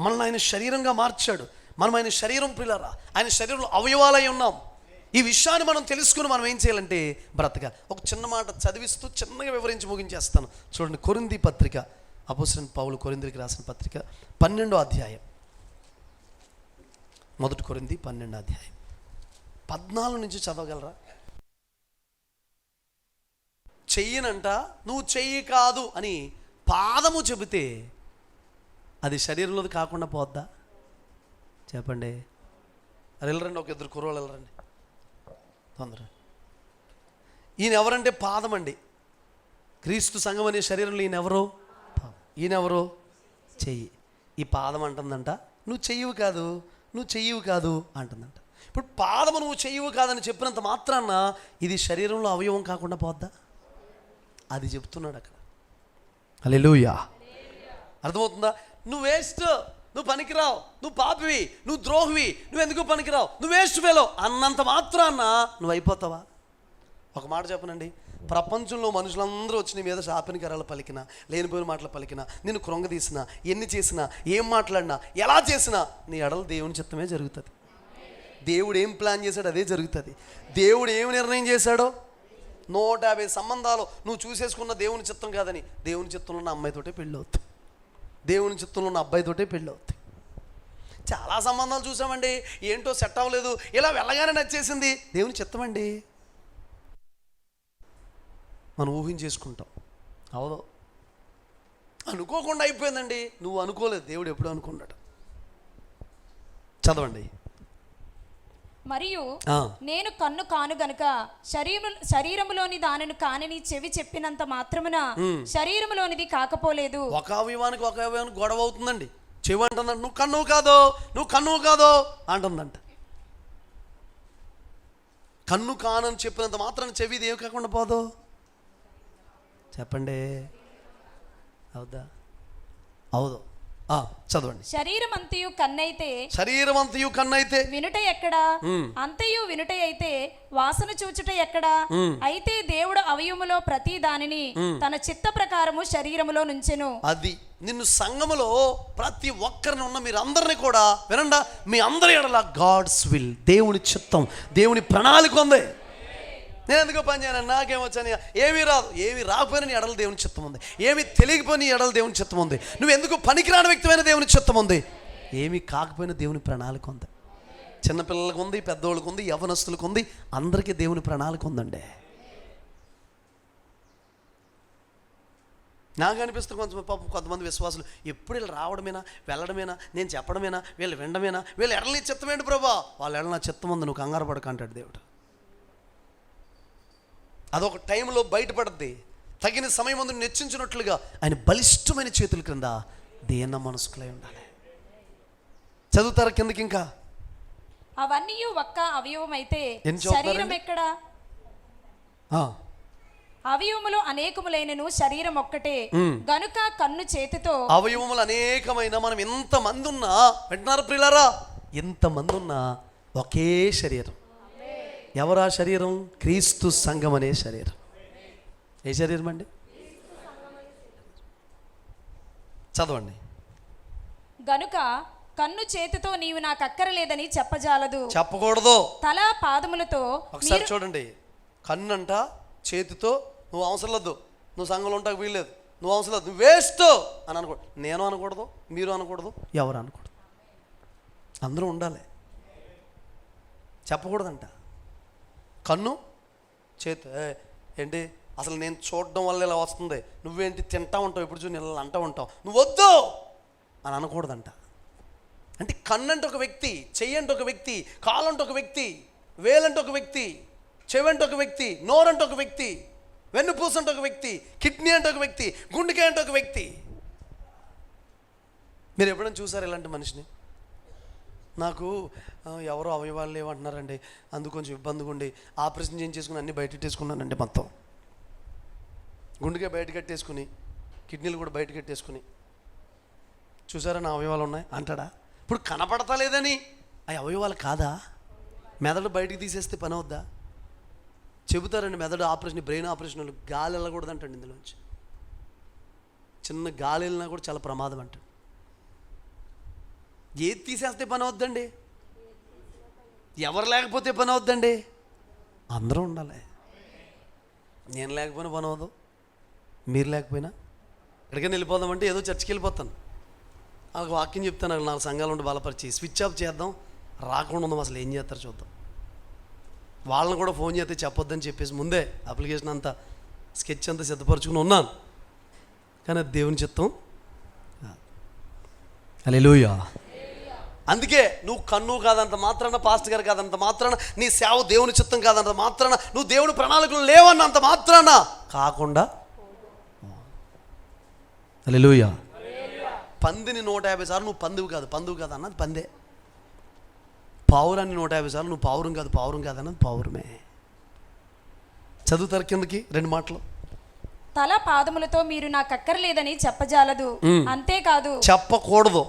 A: మనల్ని ఆయన శరీరంగా మార్చాడు. మనం ఆయన శరీరం పిల్లరా, ఆయన శరీరంలో అవయవాలై ఉన్నాం. ఈ విషయాన్ని మనం తెలుసుకుని మనం ఏం చేయాలంటే బ్రతకాలి. ఒక చిన్న మాట చదివిస్తూ చిన్నగా వివరించి ముగించేస్తాను. చూడండి, కొరింథీ పత్రిక, అపోస్తలుడైన పౌలు కొరింథీయులకు రాసిన పత్రిక 12వ అధ్యాయం, 1 కొరింథీ 12వ అధ్యాయం 14 నుంచి చదవగలరా? చెయ్యనంట, నువ్వు చెయ్యి కాదు అని పాదము చెబితే అది శరీరంలోది కాకుండా పోద్దా? చెప్పండి. అది వెళ్ళరండి, ఒక 2 కుర్రోళ్ళు వెళ్ళరండి తొందర. ఈయన ఎవరంటే పాదం అండి. క్రీస్తు సంఘం అనే శరీరంలో ఈయన ఎవరు? ఈయనెవరు? చెయ్యి. ఈ పాదం అంటుందంట, నువ్వు చెయ్యవు కాదు, నువ్వు చెయ్యవు కాదు అంటుందంట. ఇప్పుడు పాదము నువ్వు చెయ్యవు కాదని చెప్పినంత మాత్రాన ఇది శరీరంలో అవయవం కాకుండా పోద్దా? అది చెప్తున్నాడు అక్కడ. హల్లెలూయా. అర్థమవుతుందా? నువ్వు వేస్ట్, నువ్వు పనికిరావు, నువ్వు పాపివి, నువ్వు ద్రోహివి, నువ్వు ఎందుకు పనికిరావు, నువ్వు వేస్ట్ ఫెలో అన్నంత మాత్రాన నువ్వు అయిపోతావా? ఒక మాట చెప్పనండి, ప్రపంచంలో మనుషులందరూ వచ్చి నీ మీద శాపనికరాలు పలికినా, లేనిపోయిన మాటలు పలికినా, నేను కృంగదీసినా, ఎన్ని చేసినా, ఏం మాట్లాడినా, ఎలా చేసినా నీ ఎడల దేవుని చిత్తమే జరుగుతుంది. దేవుడు ఏం ప్లాన్ చేశాడో అదే జరుగుతుంది. దేవుడు ఏమి నిర్ణయం చేశాడో 150 సంబంధాలు నువ్వు చూసేసుకున్న దేవుని చిత్తం కాదని, దేవుని చిత్తంలో ఉన్న అమ్మాయితోటే పెళ్ళి అవుతుంది. దేవుని చిత్తంలో ఉన్న అబ్బాయితోటే పెళ్ళి అవుతాయి. చాలా సంబంధాలు చూసామండి, ఏంటో సెట్ అవ్వలేదు, ఇలా వెళ్ళగానే నచ్చేసింది. దేవుని చిత్తం అండి, మనం ఊహించేసుకుంటాం. అవును, అనుకోకుండా అయిపోయిందండి. నువ్వు అనుకోలేదు, దేవుడు ఎప్పుడు అనుకున్నాడు. చదవండి.
B: మరియు నేను కన్ను కాను గనుక శరీరములోని దానిని కానని చెవి చెప్పినంత మాత్రమున శరీరములోనిది కాకపోలేదు.
A: ఒక అవయవానికి గొడవ అవుతుందండి. చెవి అంటుందంట, నువ్వు కన్నువు కాదో, నువ్వు కన్నువు కాదో అంటుందంట. కన్ను కానని చెప్పినంత మాత్రాన చెవి ఇది ఏమి కాకుండా పోదు? చెప్పండి, అవుదా? అవుదు. చదవండి.
B: శరీరమంతయు కన్నైతే,
A: శరీరమంతయు కన్నైతే
B: వినుట ఎక్కడా? అంతయు వినుట అయితే వాసన చూచుట ఎక్కడా? అయితే దేవుడు అవయములో ప్రతి దానిని తన చిత్త ప్రకారము శరీరములో నుంచెను.
A: అది నిన్ను సంఘములో ప్రతి ఒక్కరిని ఉన్న మీరందరినీ కూడా వినండా, మీ అందరి ఎడల గాడ్స్ విల్, దేవుని చిత్తం, దేవుని ప్రణాళిక ఉంది. నేను ఎందుకో పని చేయను, నాకేమొచ్చని, ఏమీ రాదు, ఏమి రాకపోయినా నీ ఎడల దేవుని చిత్తం ఉంది. ఏమి తెలియకపోయినా నీ ఎడల దేవుని చిత్తం ఉంది. నువ్వు ఎందుకు పనికిరాని వ్యక్తిమైన దేవుని చిత్తం ఉంది. ఏమీ కాకపోయినా దేవుని ప్రణాళిక ఉంది. చిన్నపిల్లలకు ఉంది, పెద్దోళ్ళకు ఉంది, యవనస్తులకు ఉంది, అందరికీ దేవుని ప్రణాళిక ఉందండి. నాకు అనిపిస్తుంది కొంతమంది విశ్వాసులు ఎప్పుడు వీళ్ళు రావడమేనా, వెళ్ళడమేనా, నేను చెప్పడమేనా, వీళ్ళు వినడమేనా, వీళ్ళు ఎడల నీ చిత్తం ఏంటి ప్రభా? వాళ్ళ ఎడల నా చిత్తం ఉంది, నువ్వు కంగారు పడక అంటాడు దేవుడు. అదొక టైంలో బయటపడద్ది. తగిన సమయం ముందు నెచ్చించినట్లుగా ఆయన బలిష్టమైన చేతుల క్రింద దీన మనసుకులై ఉండాలి. చదువుతారా కిందకి? ఇంకా
B: అవన్నీ ఒక్క అవయవమైతే శరీరం ఎక్కడా? అవయవములు అనేకములైనను శరీరం ఒక్కటే గనుక కన్ను చేతితో.
A: అవయవములు అనేకమైన, మనం ఎంతమంది ఉన్నా, వింటున్నారా ప్రియులారా, ఎంతమంది ఉన్నా ఒకే శరీరం. ఎవరా శరీరం? క్రీస్తు సంఘం అనే శరీరం. ఏ శరీరం అండి? చదవండి.
B: గనుక కన్ను చేతితో నీవు నాకు అక్కరలేదని చెప్పజాలదు,
A: చెప్పకూడదు.
B: తల పాదములతో.
A: ఒకసారి చూడండి, కన్నంట చేతితో నువ్వు అవసరం లేదు, నువ్వు సంఘంలో ఉంటాకు వీల్లేదు, నువ్వు అవసరం లేదు, నువ్వు వేస్ట్ అని అనకూడదు. నేను అనకూడదు, మీరు అనకూడదు, ఎవరు అనకూడదు. అందరూ ఉండాలి. చెప్పకూడదంట. కన్ను చేతి ఏంటి అసలు, నేను చూడడం వల్ల ఇలా వస్తుంది, నువ్వేంటి తింటా ఉంటావు, ఇప్పుడు చూసి ఇలా అంటూ ఉంటావు, నువ్వు వద్దు అని అనకూడదంట. అంటే కన్ను అంటే ఒక వ్యక్తి, చెయ్యి అంటే ఒక వ్యక్తి, కాలు అంటే ఒక వ్యక్తి, వేలంటే ఒక వ్యక్తి, చెవి అంటే ఒక వ్యక్తి, నోరు అంటే ఒక వ్యక్తి, వెన్నుపూస అంటే ఒక వ్యక్తి, కిడ్నీ అంటే ఒక వ్యక్తి, గుండెకాయ అంటే ఒక వ్యక్తి. మీరు ఎప్పుడైనా చూసారు ఇలాంటి మనిషిని? నాకు ఎవరో అవయవాలు లేవంటున్నారండి, అందుకు కొంచెం ఇబ్బందిగా ఉండి ఆపరేషన్ చేయించేసుకుని అన్నీ బయట కట్టేసుకున్నానండి. మొత్తం గుండెగా బయట కట్టేసుకుని, కిడ్నీలు కూడా బయట కట్టేసుకుని, చూసారా నా అవయవాలు ఉన్నాయి అంటాడా? ఇప్పుడు కనపడతా లేదని ఆ అవయవాలు కాదా? మెదడు బయటికి తీసేస్తే పని అవుద్దా? చెబుతారండి మెదడు ఆపరేషన్, బ్రెయిన్ ఆపరేషన్ వాళ్ళు గాలి వెళ్ళకూడదంటండి, ఇందులోంచి చిన్న గాలి వెళ్ళినా కూడా చాలా ప్రమాదం అంట. ఏది తీసేస్తే పని అవుద్దండి? ఎవరు లేకపోతే పని అవుద్దండి? అందరూ ఉండాలి. నేను లేకపోయినా పని అవ్వదు, మీరు లేకపోయినా. ఎక్కడికైనా వెళ్ళిపోదామంటే ఏదో చర్చికి వెళ్ళిపోతాను, వాళ్ళకి వాక్యం చెప్తాను, 4 సంఘాలు ఉండి బలపరిచి స్విచ్ ఆఫ్ చేద్దాం, రాకుండా ఉందాం, అసలు ఏం చేస్తారో చూద్దాం. వాళ్ళని కూడా ఫోన్ చేస్తే చెప్పొద్దని చెప్పేసి ముందే అప్లికేషన్ అంతా స్కెచ్ అంతా సిద్ధపరచుకుని ఉన్నాను. కానీ అది దేవుని చిత్తం. హల్లెలూయా. అందుకే నువ్వు కన్ను కాదంత మాత్రాన, పాస్టర్ గారు కాదంత మాత్రాన, నీ సేవ దేవుని చిత్తం కాదంత మాత్రాన, నువ్వు దేవుని ప్రణాళికలు లేవన్నంత మాత్రాన కాకుండా. హల్లెలూయా. పందిని 150 సార్లు నువ్వు పందువు కాదు అన్నది పందే. పావురాన్ని 150 సార్లు నువ్వు పావురం కాదు అన్నది పావురమే. చదువుతారు కిందకి 2 మాటలు.
B: తల పాదములతో మీరు నాకు అక్కర్లేదని చెప్పజాలదు, అంతేకాదు
A: చెప్పకూడదు.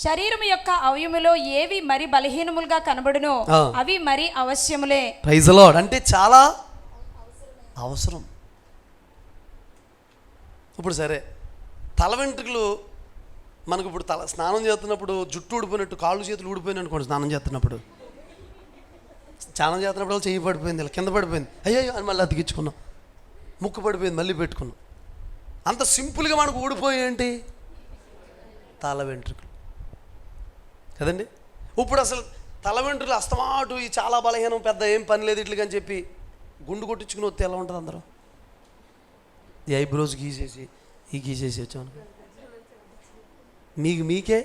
B: శరీరం యొక్క అవయములో ఏవి మరి బలహీనములుగా కనబడునో అవి మరి అవశ్యములే.
A: Praise the lord. అంటే చాలా అవసరం. ఇప్పుడు సరే, తల వెంట్రుకలు మనకు ఇప్పుడు స్నానం చేస్తున్నప్పుడు జుట్టు ఊడిపోయినట్టు, కాళ్ళు చేతులు ఊడిపోయినాయి అనుకోండి, స్నానం చేస్తున్నప్పుడు చెయ్యి పడిపోయింది, ఇలా కింద పడిపోయింది, అయ్యో అని మళ్ళీ అతికించుకున్నాం, ముక్కు పడిపోయింది, మళ్ళీ పెట్టుకున్నాం. అంత సింపుల్గా మనకు ఊడిపోయి ఏంటి తల వెంట్రుకలు కదండి. ఇప్పుడు అసలు తల వెంట్రుకలు అస్తమాటు ఈ చాలా బలహీనం, పెద్ద ఏం పని లేదు ఇట్లా అని చెప్పి గుండు కొట్టించుకుని వస్తే ఎలా ఉంటుంది? అందరూ ఈ ఐబ్రోస్ గీసేసి గీసేసి వచ్చాను. మీకే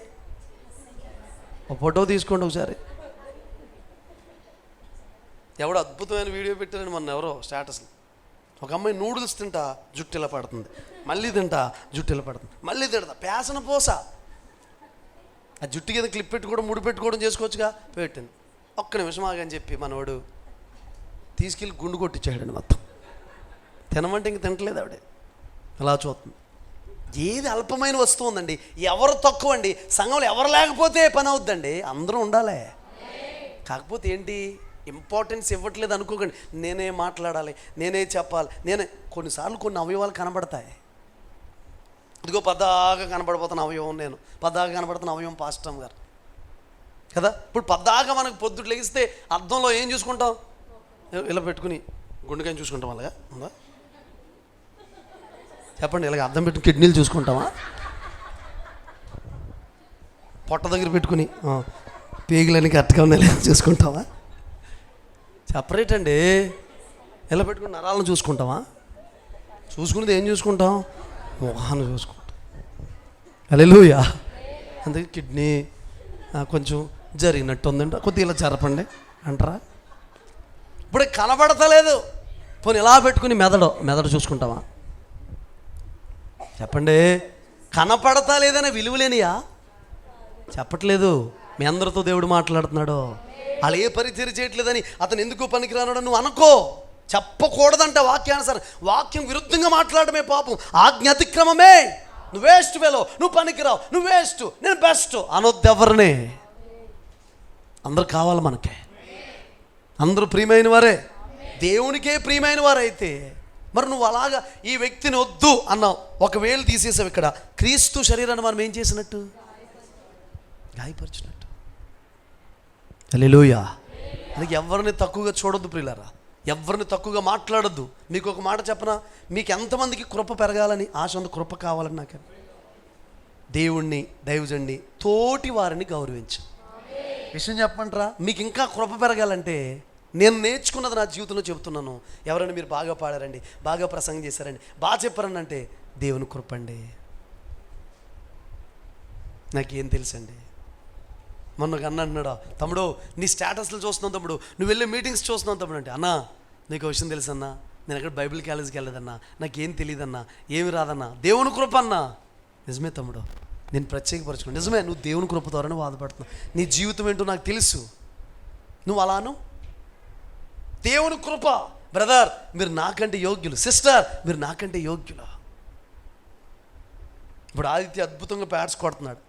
A: ఒక ఫోటో తీసుకోండి ఒకసారి. ఎవడో అద్భుతమైన వీడియో పెట్టారని మొన్న ఎవరో స్టేటస్లో, ఒక అమ్మాయి నూడిల్స్ తింటా జుట్టు ఇలా పడుతుంది, మళ్ళీ తింటా జుట్టు ఇలా పడుతుంది, మళ్ళీ తింటా పేసన పోస. ఆ జుట్టు కింద క్లిప్ పెట్టుకోవడం, ముడి పెట్టుకోవడం చేసుకోవచ్చుగా, పెట్టింది. ఒక్క నిమిషం ఆగని చెప్పి మనవాడు తీసుకెళ్ళి గుండు కొట్టించాడండి మొత్తం. తినమంటే ఇంక తింటలేదు ఆవిడే, అలా చూస్తుంది. ఏది అల్పమైన వస్తువు ఉందండి, ఎవరు తక్కువ అండి, సంఘంలో ఎవరు లేకపోతే పని అవుద్దండి, అందరూ ఉండాలి. కాకపోతే ఏంటి, ఇంపార్టెన్స్ ఇవ్వట్లేదు అనుకోకండి. నేనే మాట్లాడాలి, నేనే చెప్పాలి, కొన్నిసార్లు కొన్ని అవయవాలు కనబడతాయి. ఇదిగో పద్దాగా కనబడిపోతున్న అవయవం నేను, పద్దాగా కనబడుతున్న అవయవం పాస్టమ్ గారు కదా. ఇప్పుడు పద్దాగా మనకు పొద్దుట లెగిస్తే అద్దంలో ఏం చూసుకుంటాం? ఇలా పెట్టుకుని గుండెకాయని చూసుకుంటాం. అలాగా ఉందా చెప్పండి? ఇలాగ అద్దం పెట్టుకుని కిడ్నీలు చూసుకుంటామా? పొట్ట దగ్గర పెట్టుకుని పేగులని కరెక్ట్గా ఉన్నాయి చూసుకుంటావా? సపరేట్ అండి. ఎలా పెట్టుకుని నరాలను చూసుకుంటావా? చూసుకునేది ఏం చూసుకుంటాం? మొహాన్ని చూసుకుంటాం. హల్లెలూయా. అందుకే కిడ్నీ కొంచెం జరిగినట్టు ఉందంట, కొద్దిగా ఇలా జరపండి అంటారా? ఇప్పుడు కనబడతలేదు, పోనీ ఇలా పెట్టుకుని మెదడు చూసుకుంటావా? చెప్పండి. కనపడతా లేదనే విలువలేనియా? చెప్పట్లేదు. మీ అందరితో దేవుడు మాట్లాడుతున్నాడు. వాళ్ళు ఏ పరిచయం చేయట్లేదని అతను ఎందుకు పనికిరానాడో నువ్వు అనుకో. చెప్పకూడదంట వాక్యానుసారం. వాక్యం విరుద్ధంగా మాట్లాడమే పాపం, ఆజ్ఞ అతిక్రమమే. నువ్వు వేస్ట్ ఫెలో, నువ్వు పనికిరావు, నువ్వు వేస్ట్, నేను బెస్ట్ అనొద్దు ఎవరిని. అందరూ కావాలి మనకే, అందరూ ప్రియమైన వారే, దేవునికే ప్రియమైన వారైతే మరి నువ్వు అలాగా ఈ వ్యక్తిని వద్దు అన్నావు, ఒకవేళ తీసేసావు. ఇక్కడ క్రీస్తు శరీరాన్ని మనం ఏం చేసినట్టు? గాయపరిచినట్టు. హల్లెలూయా. అందుకే ఎవరిని తక్కువగా చూడొద్దు ప్రియులారా, ఎవరిని తక్కువగా మాట్లాడొద్దు. మీకు ఒక మాట చెప్పనా, మీకు ఎంతమందికి కృప పెరగాలని ఆశ ఉంది, కృప కావాలని నాకు దేవుణ్ణి, దైవజన్ని, తోటి వారిని గౌరవించు. విషయం చెప్పమంటారా, మీకు ఇంకా కృప పెరగాలంటే నేను నేర్చుకున్నది నా జీవితంలో చెబుతున్నాను. ఎవరైనా మీరు బాగా పాడారండి, బాగా ప్రసంగం చేశారండి, బాగా చెప్పారండి అంటే దేవుని కృప అండి. నాకేం తెలుసండి. మొన్న అన్న అన్నాడా, తమ్ముడు నీ స్టేటస్లు చూస్తున్నావు తమ్ముడు, నువ్వు వెళ్ళే మీటింగ్స్ చూస్తున్నావు తమ్ముడు అంటే, అన్నా నీకు విషయం తెలుసన్నా, నేను ఎక్కడ బైబిల్ కాలేజీకి వెళ్ళలేదన్నా, నాకేం తెలియదన్నా, ఏమి రాదన్నా, దేవుని కృప అన్నా. నిజమే తమ్ముడు, నేను ప్రత్యేకపరచుకున్నాను. నిజమే, నువ్వు దేవుని కృప ద్వారానే బాధపడుతున్నావు. నీ జీవితం ఏంటో నాకు తెలుసు. నువ్వు అలాను దేవుని కృప. బ్రదర్ మీరు నాకంటే యోగ్యులు, సిస్టర్ మీరు నాకంటే యోగ్యులు. ఇప్పుడు ఆదిత్య అద్భుతంగా ప్యాడ్స్ కొడుతున్నాడు,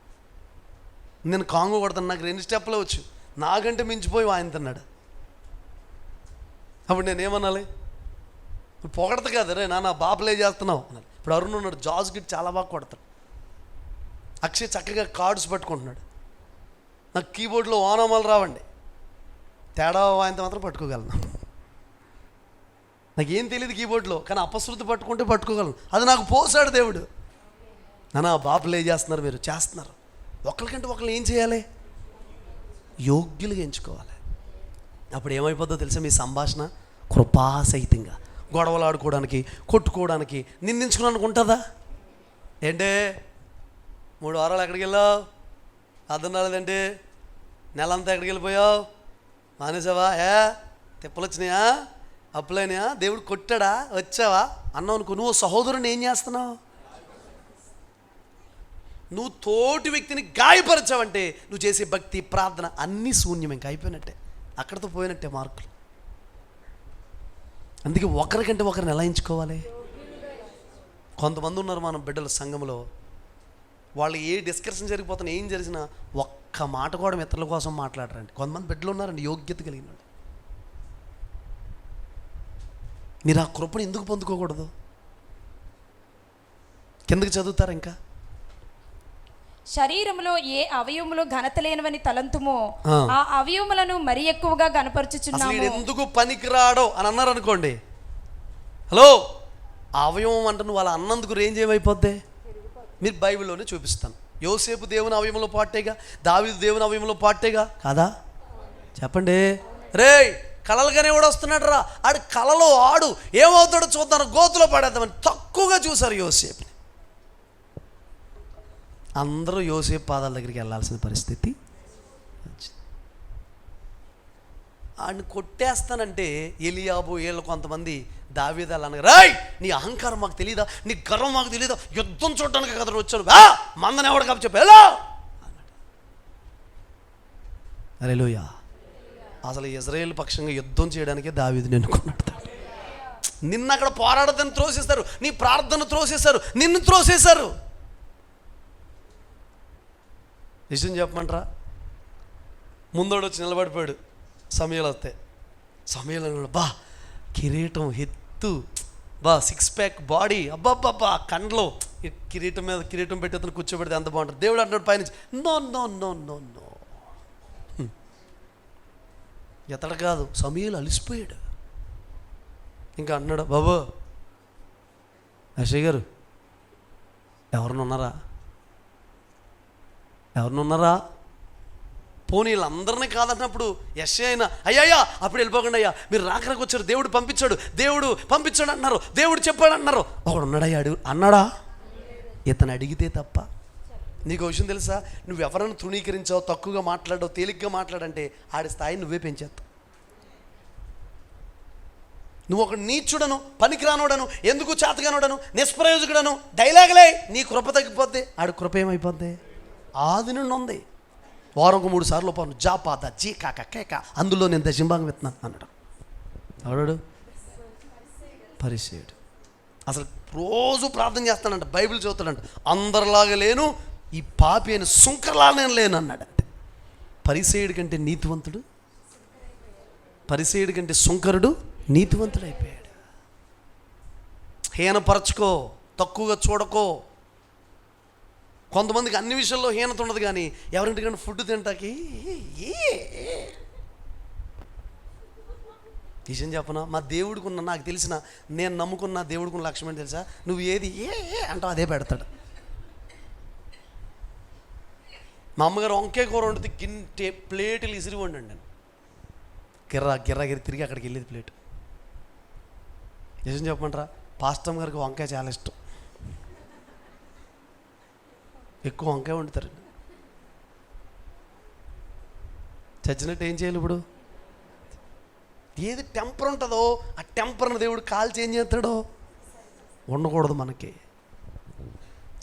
A: నేను కాంగో కొడతాను, నాకు 2 స్టెప్లు వచ్చు, నాకంటే మించిపోయి వాయింతున్నాడు. అప్పుడు నేనేమనాలి? పొగడత కాదు, రే నా బాపలే చేస్తున్నావు అన్నాడు. ఇప్పుడు అరుణ్ ఉన్నాడు, జాజ్ గిట్ చాలా బాగా కొడతాడు. అక్షయ్ చక్కగా కార్డ్స్ పట్టుకుంటున్నాడు. నాకు కీబోర్డ్లో ఓనామాలు రావండి, తేడా వాయింత మాత్రం పట్టుకోగలను. నాకేం తెలియదు కీబోర్డ్లో, కానీ అపశృతి పట్టుకుంటే పట్టుకోగలను. అది నాకు పోసాడు దేవుడు. నాన్న బాపులే చేస్తున్నారు, మీరు చేస్తున్నారు. ఒకరికంటే ఒకరిని ఏం చేయాలి? యోగ్యులుగా ఎంచుకోవాలి. అప్పుడు ఏమైపోద్దో తెలుసా, మీ సంభాషణ కృపాసహితంగా. గొడవలు ఆడుకోవడానికి, కొట్టుకోవడానికి, నిందించుకోవడానికి ఉంటుందా? ఏంటే 3 వారాలు ఎక్కడికి వెళ్ళావు? అర్థం రాలేదంటే నెలంతా ఎక్కడికి వెళ్ళిపోయావు? మానేసావా? తిప్పలు వచ్చినాయా? అప్పులైనాయా? దేవుడు కొట్టాడా? వచ్చావా అన్నావు అనుకో, నువ్వు సహోదరుని ఏం చేస్తున్నావు? నువ్వు తోటి వ్యక్తిని గాయపరచావంటే నువ్వు చేసే భక్తి, ప్రార్థన అన్నీ శూన్యం, ఇంకా అయిపోయినట్టే, అక్కడితో పోయినట్టే మార్కులు. అందుకే ఒకరికంటే ఒకరిని ఎలా ఎంచుకోవాలి? కొంతమంది ఉన్నారు మన బిడ్డల సంఘంలో, వాళ్ళు ఏ డిస్కషన్ జరిగిపోతున్నా, ఏం జరిగినా ఒక్క మాట కూడా ఇతరుల కోసం మాట్లాడరండి. కొంతమంది బిడ్డలు ఉన్నారండి యోగ్యత కలిగిన వాళ్ళు. మీరు ఆ కృపను ఎందుకు పొందుకోకూడదు? కిందకి చదువుతారు ఇంకా,
B: శరీరములో ఏ అవయవములు ఘనత లేనివని తలంతుమో ఆ అవయవములను మరి ఎక్కువగా గనపరచుచున్నాము.
A: ఎందుకు పనికిరాడో అని అన్నారు అనుకోండి, హలో ఆ అవయవం అంటే నువ్వు అలా అన్నందుకు రేంజ్ ఏమైపోద్ది? మీరు బైబిల్లోనే చూపిస్తాను. యోసేపు దేవుని అవయవంలో పాటేగా, దావీదు దేవుని అవయవంలో పాటేగా కాదా? చెప్పండి. రేయ్, కలలుగానే కూడా వస్తున్నాడు రా, ఆడు కలలో ఆడు ఏమవుతాడో చూద్దాం, గోతులో పడేద్దామని తక్కువగా చూశారు యోసేపుని. అందరూ యోసేపు పాదాల దగ్గరికి వెళ్ళాల్సిన పరిస్థితి. ఆడిని కొట్టేస్తానంటే ఎలియాబు వీళ్ళు కొంతమంది దావీదు అలా అనగా, రాయ్ నీ అహంకారం మాకు తెలియదా, నీ గర్వం మాకు తెలియదా, యుద్ధం చూడటానికి కదా వచ్చాను, మందని ఎవడు కాబట్టి చెప్పు ఎలా అన్నాడు. హల్లెలూయా. అసలు ఇజ్రాయేల్ పక్షంగా యుద్ధం చేయడానికే దావీదుని ఎన్నుకున్నాడు. నిన్ను అక్కడ పోరాడదని త్రోసేస్తారు, నీ ప్రార్థన త్రోసేశారు, నిన్ను త్రోసేశారు. నిజం చెప్పమంటారా? ముందోడు వచ్చి నిలబడిపోయాడు సమయంలో వస్తే, సమయంలో బా కిరీటం ఎత్తు, బా 6 ప్యాక్ బాడీ, అబ్బాబ్బా కండ్లో కిరీటం మీద కిరీటం పెట్టి అతను కూర్చోబెడితే ఎంత బాగుంటుంది. దేవుడు అంటున్నాడు పైనుంచి, no no no no no. ఎతడు కాదు, సమయంలో అలిసిపోయాడు. ఇంకా అన్నాడు, బాబు అశయ్ గారు ఎవరినున్నారా పోనీ వీళ్ళందరినీ కాదన్నప్పుడు యెషయా అయినా అయ్యా అప్పుడు వెళ్ళిపోకండి అయ్యా, మీరు రాకరకు వచ్చారు, దేవుడు పంపించాడు అన్నారు, దేవుడు చెప్పాడు అన్నారు. ఒకడు ఉన్నాడయ్యా అన్నాడా? ఇతను అడిగితే తప్ప. నీకు విషయం తెలుసా, నువ్వు ఎవరైనా తృణీకరించావు, తక్కువగా మాట్లాడావు, తేలిగ్గా మాట్లాడంటే ఆడి స్థాయిని నువ్వే పెంచేస్తావు. నువ్వు ఒక నీచుడను, పనికిరానోడను, ఎందుకు చేతగానోడను, నిష్ప్రయోజకుడను, డైలాగులే, నీ కృప తగ్గిపోద్ది, ఆడి కృప ఏమైపోద్ది? ఆది నుండి ఉంది. వారంకు 3 సార్లు పోను జాపాద జీ కాక కేక, అందులో నేను దశంభాగం ఎత్తున్నాను అన్నాడు. ఎవడాడు? పరిసయ్యుడు. అసలు రోజు ప్రార్థన చేస్తాడంట, బైబిల్ చదువుతాడంట, అందరిలాగా లేను, ఈ పాపి అయిన సుంకరలా నేను లేను అన్నాడంటే. పరిసయ్యుడి కంటే నీతివంతుడు, పరిసయ్యుడి కంటే సుంకరుడు నీతివంతుడు అయిపోయాడు. హీనపరచుకో, తక్కువగా చూడకో. కొంతమందికి అన్ని విషయాల్లో హీనత ఉండదు, కానీ ఎవరింటికంటే ఫుడ్ తింటాకి విషయం చెప్పనా, మా దేవుడికి ఉన్న, నాకు తెలిసిన, నేను నమ్ముకున్న దేవుడికి ఉన్న లక్ష్యం ఏంటి తెలుసా? నువ్వు ఏది అంటావు అదే పెడతాడు. మా అమ్మగారు వంకాయ కూర వండితే ప్లేట్లు ఇసిరి వండండి. నేను గిర్ర తిరిగి అక్కడికి వెళ్ళేది ప్లేట్. నిజం చెప్పమంటారా, పాస్టమ్ గారికి వంకాయ చాలా ఇష్టం, ఎక్కువ వంకాయ వండుతారు. చచ్చినట్టు ఏం చేయాలి ఇప్పుడు? ఏది టెంపర్ ఉంటుందో ఆ టెంపర్ని దేవుడు కాల్చి ఏం చేస్తాడో ఉండకూడదు. మనకి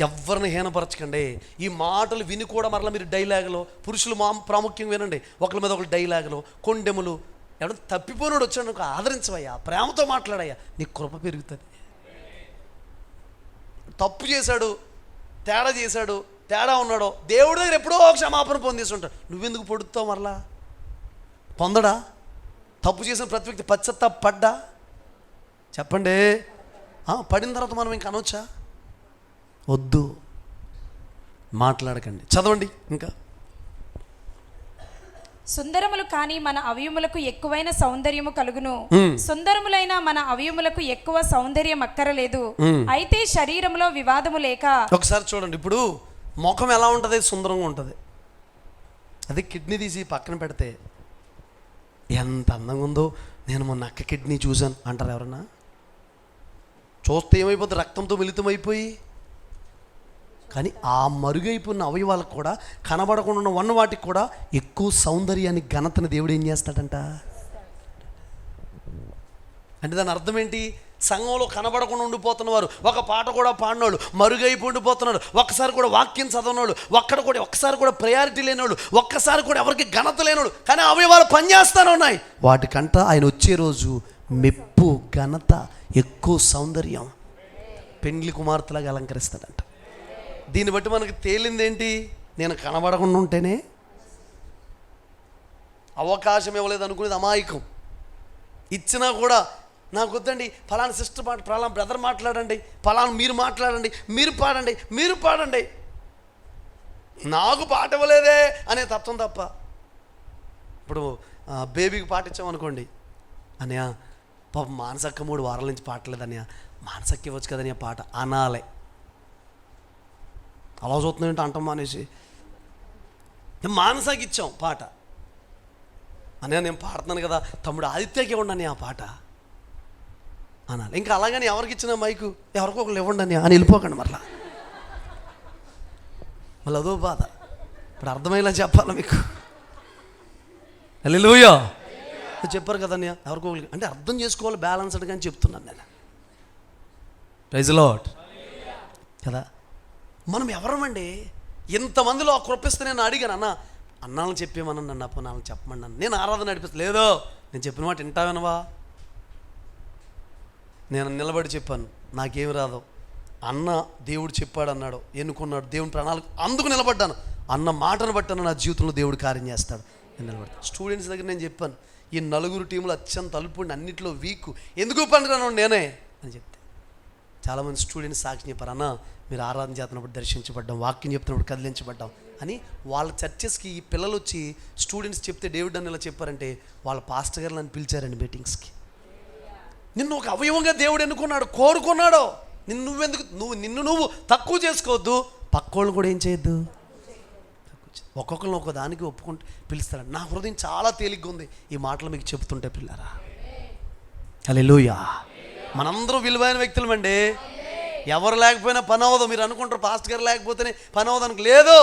A: ఎవరిని హీనపరచకండి. ఈ మాటలు విని కూడా మరలా మీరు డైలాగులో, పురుషులు ప్రాముఖ్యంగా వినండి, ఒకరి మీద ఒకరు డైలాగులు, కొండెములు, ఎవరైనా తప్పిపోయినోడు వచ్చాడు నాకు ఆదరించవయ్యా, ప్రేమతో మాట్లాడయ్యా, నీ కృప పెరుగుతుంది. తప్పు చేశాడు, తేడా చేశాడు, తేడా ఉన్నాడో దేవుడి దగ్గర ఎప్పుడో క్షమాపణ పొందేసి ఉంటాడు. నువ్వెందుకు పొడుతావు? మరలా పొందడా? తప్పు చేసిన ప్రతి వ్యక్తి పశ్చాత్తాపడ్డా? చెప్పండి. పడిన తర్వాత మనం ఇంకా అనొచ్చా? వద్దు, మాట్లాడకండి. చదవండి ఇంకా.
B: సుందరములు కాని మన అవయములకు ఎక్కువైన సౌందర్యము కలుగును, సుందరములైన మన అవయములకు ఎక్కువ సౌందర్యం అక్కరలేదు. అయితే శరీరంలో వివాదము లేక.
A: ఒకసారి చూడండి, ఇప్పుడు ముఖం ఎలా ఉంటుంది? సుందరంగా ఉంటుంది. అది కిడ్నీ తీసి పక్కన పెడితే ఎంత అందంగా ఉందో. నేను మొన్న అక్క కిడ్నీ చూశాను అంటారు ఎవరన్నా? చూస్తే ఏమైపోతుంది? రక్తంతో మిళితమైపోయి. కానీ ఆ మరుగైపోయిన అవయవాలకు కూడా, కనబడకుండా ఉన్న వాటికి కూడా ఎక్కువ సౌందర్యాన్ని, ఘనతను దేవుడు ఏం చేస్తాడంట అంటే దాని అర్థం ఏంటి? సంఘంలో కనబడకుండా ఉండిపోతున్నవారు, ఒక పాట కూడా పాడినోళ్ళు, మరుగైపోయి ఉండిపోతున్నాడు, ఒక్కసారి కూడా వాక్యం చదవనోడు, ఒక్కసారి కూడా ప్రయారిటీ లేనోడు, ఒక్కసారి కూడా ఎవరికి ఘనత లేనోడు, కానీ అవయవాలు పనిచేస్తూనే ఉన్నాయి. వాటికంట ఆయన వచ్చే రోజు మెప్పు, ఘనత, ఎక్కువ సౌందర్యం, పెండ్లి కుమార్తెలాగా అలంకరిస్తాడంట. దీన్ని బట్టి మనకు తేలింది ఏంటి? నేను కనబడకుండా ఉంటేనే అవకాశం ఇవ్వలేదు అనుకునేది అమాయకం. ఇచ్చినా కూడా నాకు వద్దండి, ఫలానా సిస్టర్ ఫలానా బ్రదర్ మాట్లాడండి, ఫలానా మీరు మాట్లాడండి, మీరు పాడండి, నాకు పాట ఇవ్వలేదే అనే తత్వం తప్ప. ఇప్పుడు బేబీకి పాట ఇచ్చామనుకోండి, అన్నయ్య పాప మానసక్క 3 వారాల నుంచి పాటలేదు అన్నయ్య, మానసక్క ఇవ్వచ్చు కదన్నయ్య పాట అనాలే. అలా చూస్తున్నాయంటే అంటాం మానేసి మానసాకి ఇచ్చాం పాట. అనే నేను పాడుతున్నాను కదా తమ్ముడు ఆదిత్యకి ఇవ్వండి అని ఆ పాట అనాలి. ఇంకా అలాగని ఎవరికి ఇచ్చిన మైకు ఎవరికో ఒకరు ఇవ్వండి అని వెళ్ళిపోకండి మరలా. మళ్ళీ అదో బాధ. ఇప్పుడు అర్థమయ్యేలా చెప్పాలి మీకు. హల్లెలూయా చెప్పారు కదన్నయ్య ఎవరికో అంటే అర్థం చేసుకోవాలి బ్యాలెన్స్డ్గా అని చెప్తున్నాను నేను. ప్రైజ్ ది లార్డ్ కదా. మనం ఎవరమండి? ఇంతమందిలో ఆ కృపిస్తే నేను అడిగాను అన్నాళ్ళని చెప్పేమన్నాను నన్ను అప్పు నాన్న చెప్పమన్నాను. నేను ఆరాధన నడిపిస్తాను. లేదో నేను చెప్పిన మాట వింటావనవా? నేను నిలబడి చెప్పాను నాకేమి రాదు అన్న దేవుడు చెప్పాడు అన్నాడు, ఎన్నుకున్నాడు దేవుని ప్రణాళిక, అందుకు నిలబడ్డాను. అన్న మాటను బట్టి నా జీవితంలో దేవుడు కార్యం చేస్తాడు. నేను నిలబడ్డాను. స్టూడెంట్స్ దగ్గర నేను చెప్పాను ఈ 4 టీంలు అత్యంత అల్పుండి అన్నింటిలో వీక్, ఎందుకు పనికిరాను నేనే అని చెప్తే చాలామంది స్టూడెంట్స్ సాక్షి చెప్పారు, అన్న మీరు ఆరాధన చేస్తున్నప్పుడు దర్శించబడ్డాం, వాక్యం చెప్తున్నప్పుడు కదిలించబడ్డాం అని. వాళ్ళ చర్చెస్కి ఈ పిల్లలు వచ్చి స్టూడెంట్స్ చెప్తే డేవిడ్ అని ఇలా చెప్పారంటే వాళ్ళ పాస్టర్ గారు నన్ను పిలిచారండి మీటింగ్స్కి. నిన్ను ఒక అవయవంగా దేవుడు ఎన్నుకున్నాడు, కోరుకున్నాడు. నిన్ను నువ్వు తక్కువ చేసుకోవద్దు, పక్కోళ్ళు కూడా ఏం చేయొద్దు. ఒక్కొక్కరిని ఒక దానికి ఒప్పుకుంటే పిలుస్తాడు. నా హృదయం చాలా తేలిగ్గా ఉంది ఈ మాటలు మీకు చెప్తుంటే పిల్లరా. హల్లెలూయా. మనందరూ విలువైన వ్యక్తులమండి. ఎవరు లేకపోయినా పని అవ్వదు. మీరు అనుకుంటారు పాస్టర్ గారు లేకపోతేనే పని అవ్వదు అనుకు. లేదు,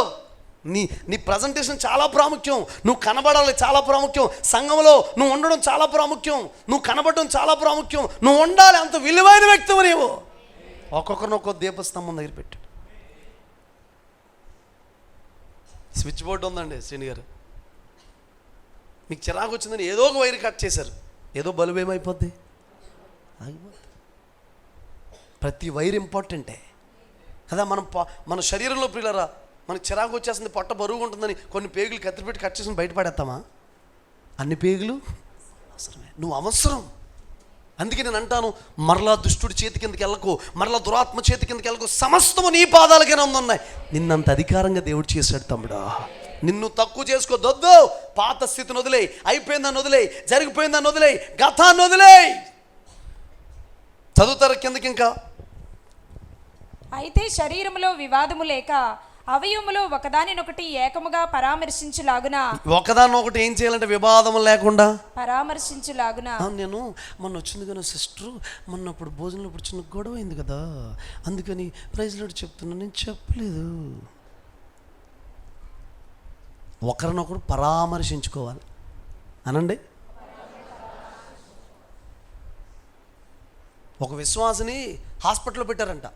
A: నీ ప్రజెంటేషన్ చాలా ప్రాముఖ్యం. నువ్వు కనబడాలి చాలా ప్రాముఖ్యం. సంఘంలో నువ్వు ఉండడం చాలా ప్రాముఖ్యం. నువ్వు కనబడడం చాలా ప్రాముఖ్యం. నువ్వు ఉండాలి, అంత విలువైన వ్యక్తివి నీవు. ఒక్కొక్కరిని ఒక్కొక్క దీపస్తంభం దగ్గర పెట్టు. స్విచ్ బోర్డు ఉందండి శ్రీని గారు, మీకు చిరాకు వచ్చిందని ఏదో ఒక వైర్ కట్ చేశారు, ఏదో బల్బు ఏమైపోద్ది, ఆగిపోద్ది. ప్రతి వైర్ ఇంపార్టెంటే కదా. మన శరీరంలో పిల్లరా మనకు చిరాకు వచ్చేస్తుంది, పొట్ట బరువుగా ఉంటుందని కొన్ని పేగులు కత్తిపెట్టి కట్ చేసి బయటపడేస్తామా? అన్ని పేగులు అవసరమే, నువ్వు అవసరం. అందుకే నేను అంటాను, మరలా దుష్టుడి చేతి కిందకి వెళ్ళకు, మరలా దురాత్మ చేతి కిందకి వెళ్ళకు, సమస్తము నీ పాదాలకైనా ఉన్నాయి. నిన్నంత అధికారంగా దేవుడు చేశాడు తమ్ముడా. నిన్ను తక్కువ చేసుకోదొద్దు. పాత స్థితిని వదిలేయి, అయిపోయిందని వదిలేయి, జరిగిపోయిందని వదిలేయి, గతాన్ని వదిలేయి. చదువుతారు కిందకి. ఇంకా
B: అయితే శరీరములో వివాదము లేక అవయములో ఒకదానినొకటి ఏకముగా పరామర్శించులాగున.
A: ఒకదానొకటి ఏం చేయాలంటే వివాదం లేకుండా
B: పరామర్శించులాగున.
A: నేను మొన్న వచ్చింది కానీ సిస్టర్, మొన్నప్పుడు భోజనంలో ఇప్పుడు చిన్న గొడవ అయింది కదా, అందుకని ప్రైజ్ లార్డ్ చెప్తున్నా. నేను చెప్పలేదు. ఒకరినొకరు పరామర్శించుకోవాలి అనండి. ఒక విశ్వాసిని హాస్పిటల్లో పెట్టారంట.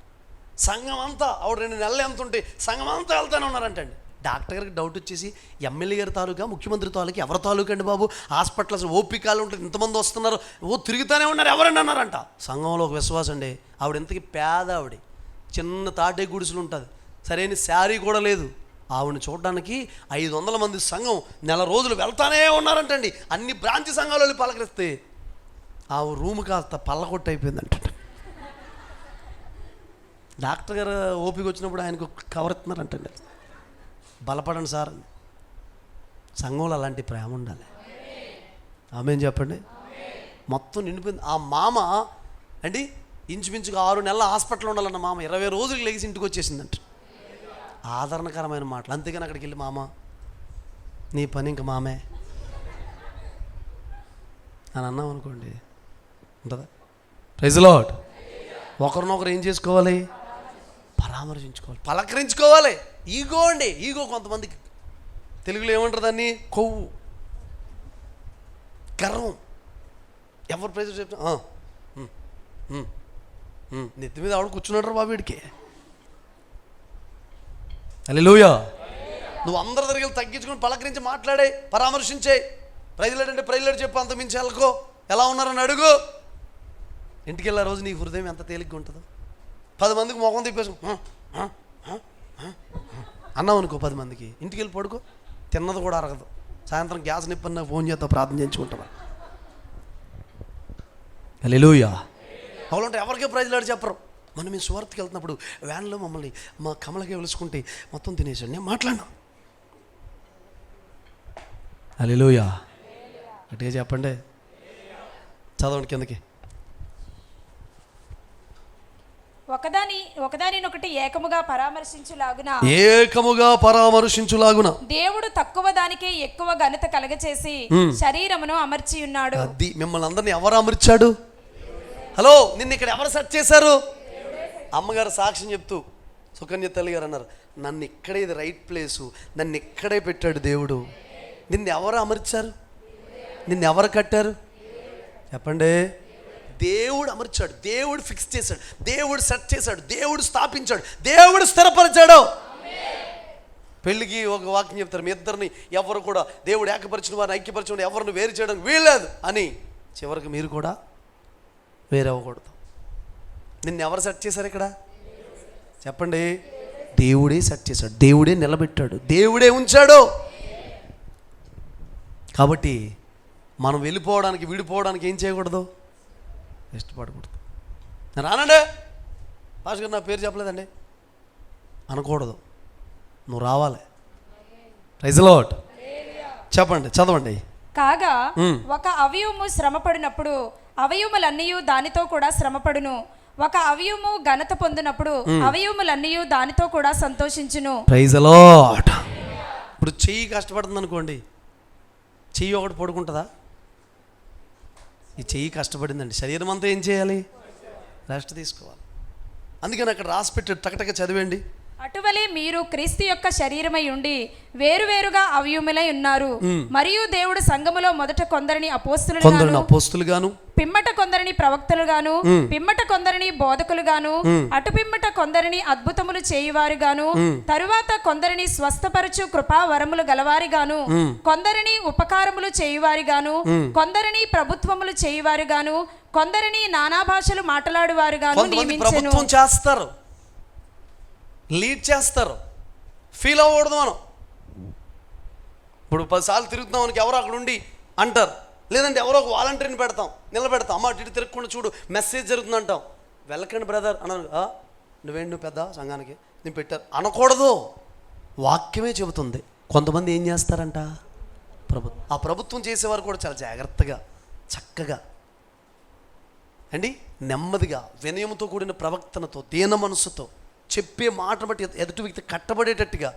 A: సంఘం అంతా ఆవిడ 2 నెలలు ఎంత ఉంటే సంఘం అంతా వెళ్తానే ఉన్నారంటండి. డాక్టర్ గారికి డౌట్ వచ్చేసి, ఎమ్మెల్యే గారి తాలూకా, ముఖ్యమంత్రి తాలూకా, ఎవరి తాలూకా అండి బాబు, హాస్పిటల్ అసలు ఓపికలు ఉంటుంది, ఇంతమంది వస్తున్నారు, తిరుగుతూనే ఉన్నారు, ఎవరండి అన్నారంట. సంఘంలో ఒక విశ్వాసం అండి. ఆవిడ ఇంతకీ పేద ఆవిడ, చిన్న తాటే గుడిసెలు ఉంటుంది, సరైన శారీ కూడా లేదు. ఆవిడని చూడడానికి 500 మంది సంఘం నెల రోజులు వెళ్తానే ఉన్నారంటండి. అన్ని బ్రాంచ్ సంఘాలు వెళ్ళి పలకరిస్తే ఆవిడ రూమ్ కాస్త పల్లకొట్టు అయిపోయిందంట. డాక్టర్ గారు ఓపిక వచ్చినప్పుడు ఆయనకు కవర్ ఇస్తున్నారంటండి, బలపడండి సార్ అని. సంఘంలో అలాంటి ప్రేమ ఉండాలి. ఆమేన్ చెప్పండి. మొత్తం నిండిపోయింది. ఆ మామ అండి ఇంచుమించుగా 6 నెలల హాస్పిటల్లో ఉండాలన్న మామ 20 రోజులు లెగిసి ఇంటికి వచ్చేసిందంట. ఆదరణకరమైన మాటలు. అంతేగాని అక్కడికి వెళ్ళి మామ నీ పని ఇంక మామే అని అన్నాం అనుకోండి, ఉంటుందా? Praise the lord. ఒకరినొకరు ఏం చేసుకోవాలి? పరామర్శించుకోవాలి, పలకరించుకోవాలి. ఈగో అండి, ఈగో కొంతమందికి తెలుగులో ఏమంటారు దాన్ని? కొవ్వు, గర్వం. ఎవరు ప్రైజ్ చెప్తా నెత్తి మీద ఆవిడ కూర్చున్నాడు బాబు వీడికి. హల్లెలూయా. నువ్వు అందరి దగ్గర తగ్గించుకొని పలకరించి మాట్లాడే, పరామర్శించే. ప్రైజ్లాడ్ అంటే ప్రైజ్లాడ్ చెప్పు, అంత మించి వెళ్ళకో. ఎలా ఉన్నారని అడుగు. ఇంటికి వెళ్ళే రోజు నీ హృదయం ఎంత తేలిగ్గా ఉంటుందో. 10 మందికి మొఖం తిప్పేసు అన్నావు అనుకో, 10 మందికి ఇంటికి వెళ్ళి పడుకో, తిన్నది కూడా అరగదు. సాయంత్రం గ్యాస్ నిప్పన్న ఫోన్ చేస్తా, ప్రార్థన చేయించుకుంటావా? హల్లెలూయా. అవునంటే ఎవరికే ప్రైజ్లాడ్ చెప్పరు. మనం మీ సువార్తకి వెళ్తున్నప్పుడు వ్యాన్లో మమ్మల్ని మా కమలకి వెలుసుకుంటే మొత్తం తినేసాడు, నేను మాట్లాడినా. హల్లెలూయా. గట్టిగా చెప్పండి. చదవండి కిందకి.
B: ఒకదానినొకటి ఏకముగా
A: పరామర్శించులాగున
B: దేవుడు తక్కువ దానికే ఎక్కువ ఘనత కలగచేసి శరీరమును అమర్చి ఉన్నాడు.
A: అది మిమ్మల్ని అందరినీ ఎవరు అమర్చాడు? హలో, నిన్ను ఇక్కడ ఎవరు సెట్ చేశారు? అమ్మగారు సాక్ష్యం చెప్తూ సుకన్య తల్లి గారు అన్నారు, నన్ను ఇక్కడే, ఇది రైట్ ప్లేసు, నన్ను ఇక్కడే పెట్టాడు దేవుడు. నిన్ను ఎవరు అమర్చారు? నిన్ను ఎవరు కట్టారు? చెప్పండి. దేవుడు అమర్చాడు, దేవుడు ఫిక్స్ చేశాడు, దేవుడు సెట్ చేశాడు, దేవుడు స్థాపించాడు, దేవుడు స్థిరపరిచాడు. పెళ్ళికి ఒక వాక్యం చెప్తారు, మీ ఇద్దరిని ఎవరు కూడా దేవుడు ఏకపరిచిన వారిని ఐక్యపరిచిన ఎవరిని వేరు చేయడానికి వీల్లేదు అని. చివరికి మీరు కూడా వేరే అవ్వకూడదు. నిన్ను ఎవరు సెట్ చేశారు ఇక్కడ? చెప్పండి. దేవుడే సెట్ చేశాడు, దేవుడే నిలబెట్టాడు, దేవుడే ఉంచాడు. కాబట్టి మనం వెళ్ళిపోవడానికి, విడిపోవడానికి ఏం చేయకూడదు? ఇష్టపడకూడదు. రానండి పాస్ గారు, నా పేరు చెప్పలేదండి అనకూడదు. నువ్వు రావాలి. Praise the lord. చెప్పండి, చదవండి.
B: కాగా ఒక అవయవము శ్రమపడినప్పుడు అవయవములన్నీ దానితో కూడా శ్రమపడును. ఒక అవయవము ఘనత పొందినప్పుడు అవయవములన్నీ దానితో కూడా సంతోషించును.
A: Praise the lord. ఇప్పుడు చెయ్యి కష్టపడుతుంది అనుకోండి, చెయ్యి ఒకటి పడుకుంటుందా? ఈ చెయ్యి కష్టపడిందండి, శరీరం అంతా ఏం చేయాలి? రెస్ట్ తీసుకోవాలి. అందుకని అక్కడ రాసి పెట్టాడు, టకటక చదివేండి.
B: అటువలే మీరు క్రీస్తు యొక్క శరీరమై ఉండి వేరువేరుగా అవయవములై ఉన్నారు. మరియు దేవుడు సంఘములో మొదట కొందరిని అపోస్తలుగాను, పిమ్మట కొందరిని ప్రవక్తలుగాను, పిమ్మట కొందరిని బోధకులుగాను, అటు పిమ్మట కొందరిని అద్భుతములు చేయువారుగాను, తరువాత కొందరిని స్వస్థపరచు కృపా వరములు గలవారిగాను, కొందరిని ఉపకారములు చేయువారిగాను, కొందరిని ప్రభుత్వములు చేయువారుగాను, కొందరిని నానా భాషలు మాట్లాడువారుగాను నియమించెను.
A: చేస్తారు, లీడ్ చేస్తారు. ఫీల్ అవ్వకూడదు మనం. ఇప్పుడు 10 సార్లు తిరుగుతున్నాం మనకి ఎవరో అక్కడ ఉండి అంటారు, లేదంటే ఎవరో ఒక వాలంటీర్ని పెడతాం, నిలబెడతాం. అమ్మ ఇటు తిరగకుండా చూడు, మెసేజ్ జరుగుతుంది అంటాం. వెళ్ళకండి బ్రదర్ అన్నాను. నువ్వేంటి, నువ్వు పెద్ద సంఘానికి నేను పెట్టారు అనకూడదు. వాక్యమే చెబుతుంది. కొంతమంది ఏం చేస్తారంట, ఆ ప్రభుత్వం చేసేవారు కూడా చాలా జాగ్రత్తగా, చక్కగా అండి, నెమ్మదిగా, వినయంతో కూడిన ప్రవక్తనతో, దీన మనసుతో చెప్పే మాట బట్టి ఎదుటి వ్యక్తి కట్టబడేటట్టుగా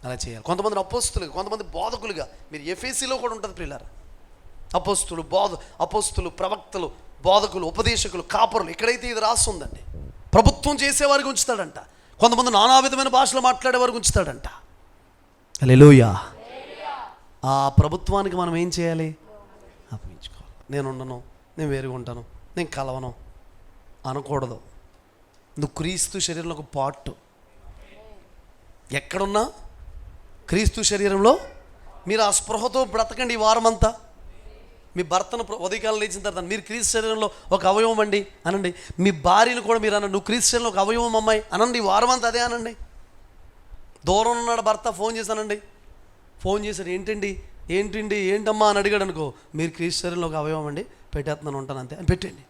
A: అలా చేయాలి. కొంతమంది అపోస్తులుగా, కొంతమంది బోధకులుగా. మీరు ఎఫెసీలో కూడా ఉంటుంది ప్రియులారా, అపోస్తులు, ప్రవక్తలు, బోధకులు, ఉపదేశకులు, కాపరులు. ఎక్కడైతే ఇది రాసి ఉందండి, ప్రభుత్వం చేసేవారికి ఉంచుతాడంట. కొంతమంది నానా విధమైన భాషలు మాట్లాడేవారికి ఉంచుతాడంట. హల్లెలూయా. ఆ ప్రభుత్వానికి మనం ఏం చేయాలి? అప్పగించుకోవాలి. నేను ఉండను, నేను వేరుగా ఉంటాను, నేను కలవను అనకూడదు. నువ్వు క్రీస్తు శరీరంలో ఒక పార్ట్. ఎక్కడున్నా క్రీస్తు శరీరంలో మీరు ఆ స్పృహతో బ్రతకండి. ఈ వారమంతా మీ భర్తను ఉదయకాలం లేచిన తర్వాత మీరు క్రీస్తు శరీరంలో ఒక అవయవం అండి అనండి. మీ భార్యను కూడా మీరు అనండి, నువ్వు క్రీస్తు శరీరంలో ఒక అవయవం అమ్మాయి అనండి. ఈ వారమంతా అదే అనండి. దూరం ఉన్నాడు భర్త, ఫోన్ చేశానండి, ఫోన్ చేశాడు, ఏంటమ్మా అని అడిగాడు అనుకో, మీరు క్రీస్తు శరీరంలో ఒక అవయవం అండి, పెట్టేస్తున్నాను, ఉంటాను అంతే అని పెట్టండి.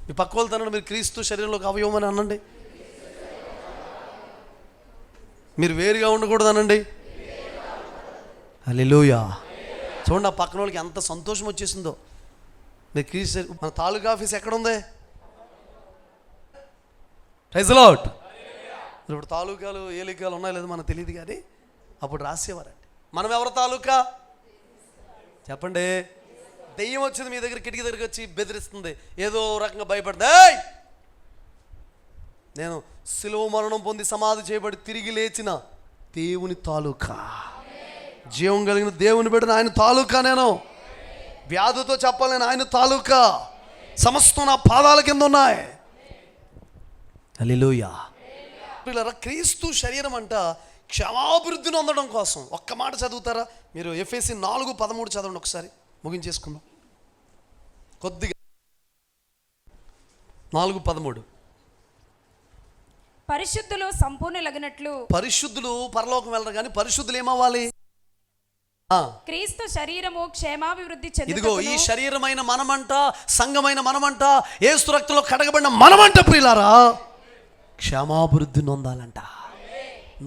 A: మీ పక్క వెళ్తానండి, మీరు క్రీస్తు శరీరంలో ఒక అవయవం అని అనండి. మీరు వేరుగా ఉండకూడదు అనండి. హల్లెలూయా. చూడండి, ఆ పక్కన వాళ్ళకి ఎంత సంతోషం వచ్చేసిందో. మీరు క్రీస్తు, మన తాలూకా ఆఫీస్ ఎక్కడ ఉంది? Praise the lord. ఇప్పుడు తాలూకాలు ఏలికాలు ఉన్నాయో లేదో మనకు తెలియదు, కానీ అప్పుడు రాసేవారండి. మనం ఎవరి తాలూకా? చెప్పండి. దెయ్యం వచ్చింది మీ దగ్గర, కిటికీ దగ్గరికి వచ్చి బెదిరిస్తుంది, ఏదో రకంగా భయపడదే, నేను శిలువ మరణం పొంది సమాధి చేయబడి తిరిగి లేచిన దేవుని తాలూకా, జీవం కలిగిన దేవుని బిడ్డను, ఆయన తాలూకా. నేను వ్యాధితో చెప్పాలి, నేను ఆయన తాలూకా. సమస్తం నా పాదాల కింద ఉన్నాయి. హల్లెలూయా. క్రీస్తు శరీరం అంట క్షమాభివృద్ధిని పొందడం కోసం. ఒక్క మాట చదువుతారా మీరు? ఎఫెసీ 4:13 చదవండి ఒకసారి, ముగించేసుకుందాం కొద్దిగా. 4:13.
B: పరిశుద్ధులు సంపూర్ణులగినట్లు.
A: పరిశుద్ధులు పరలోకం వెళ్ళరు, కానీ పరిశుద్ధులు ఏమవ్వాలి?
B: క్రీస్తు శరీరము క్షేమాభివృద్ధి చెందుటకును.
A: ఇదిగో ఈ శరీరమైన మనమంట, సంఘమైన మనమంట, యేసు రక్తంలో కడగబడిన మనమంట ప్రియులారా, క్షేమాభివృద్ధి నొందాలంట.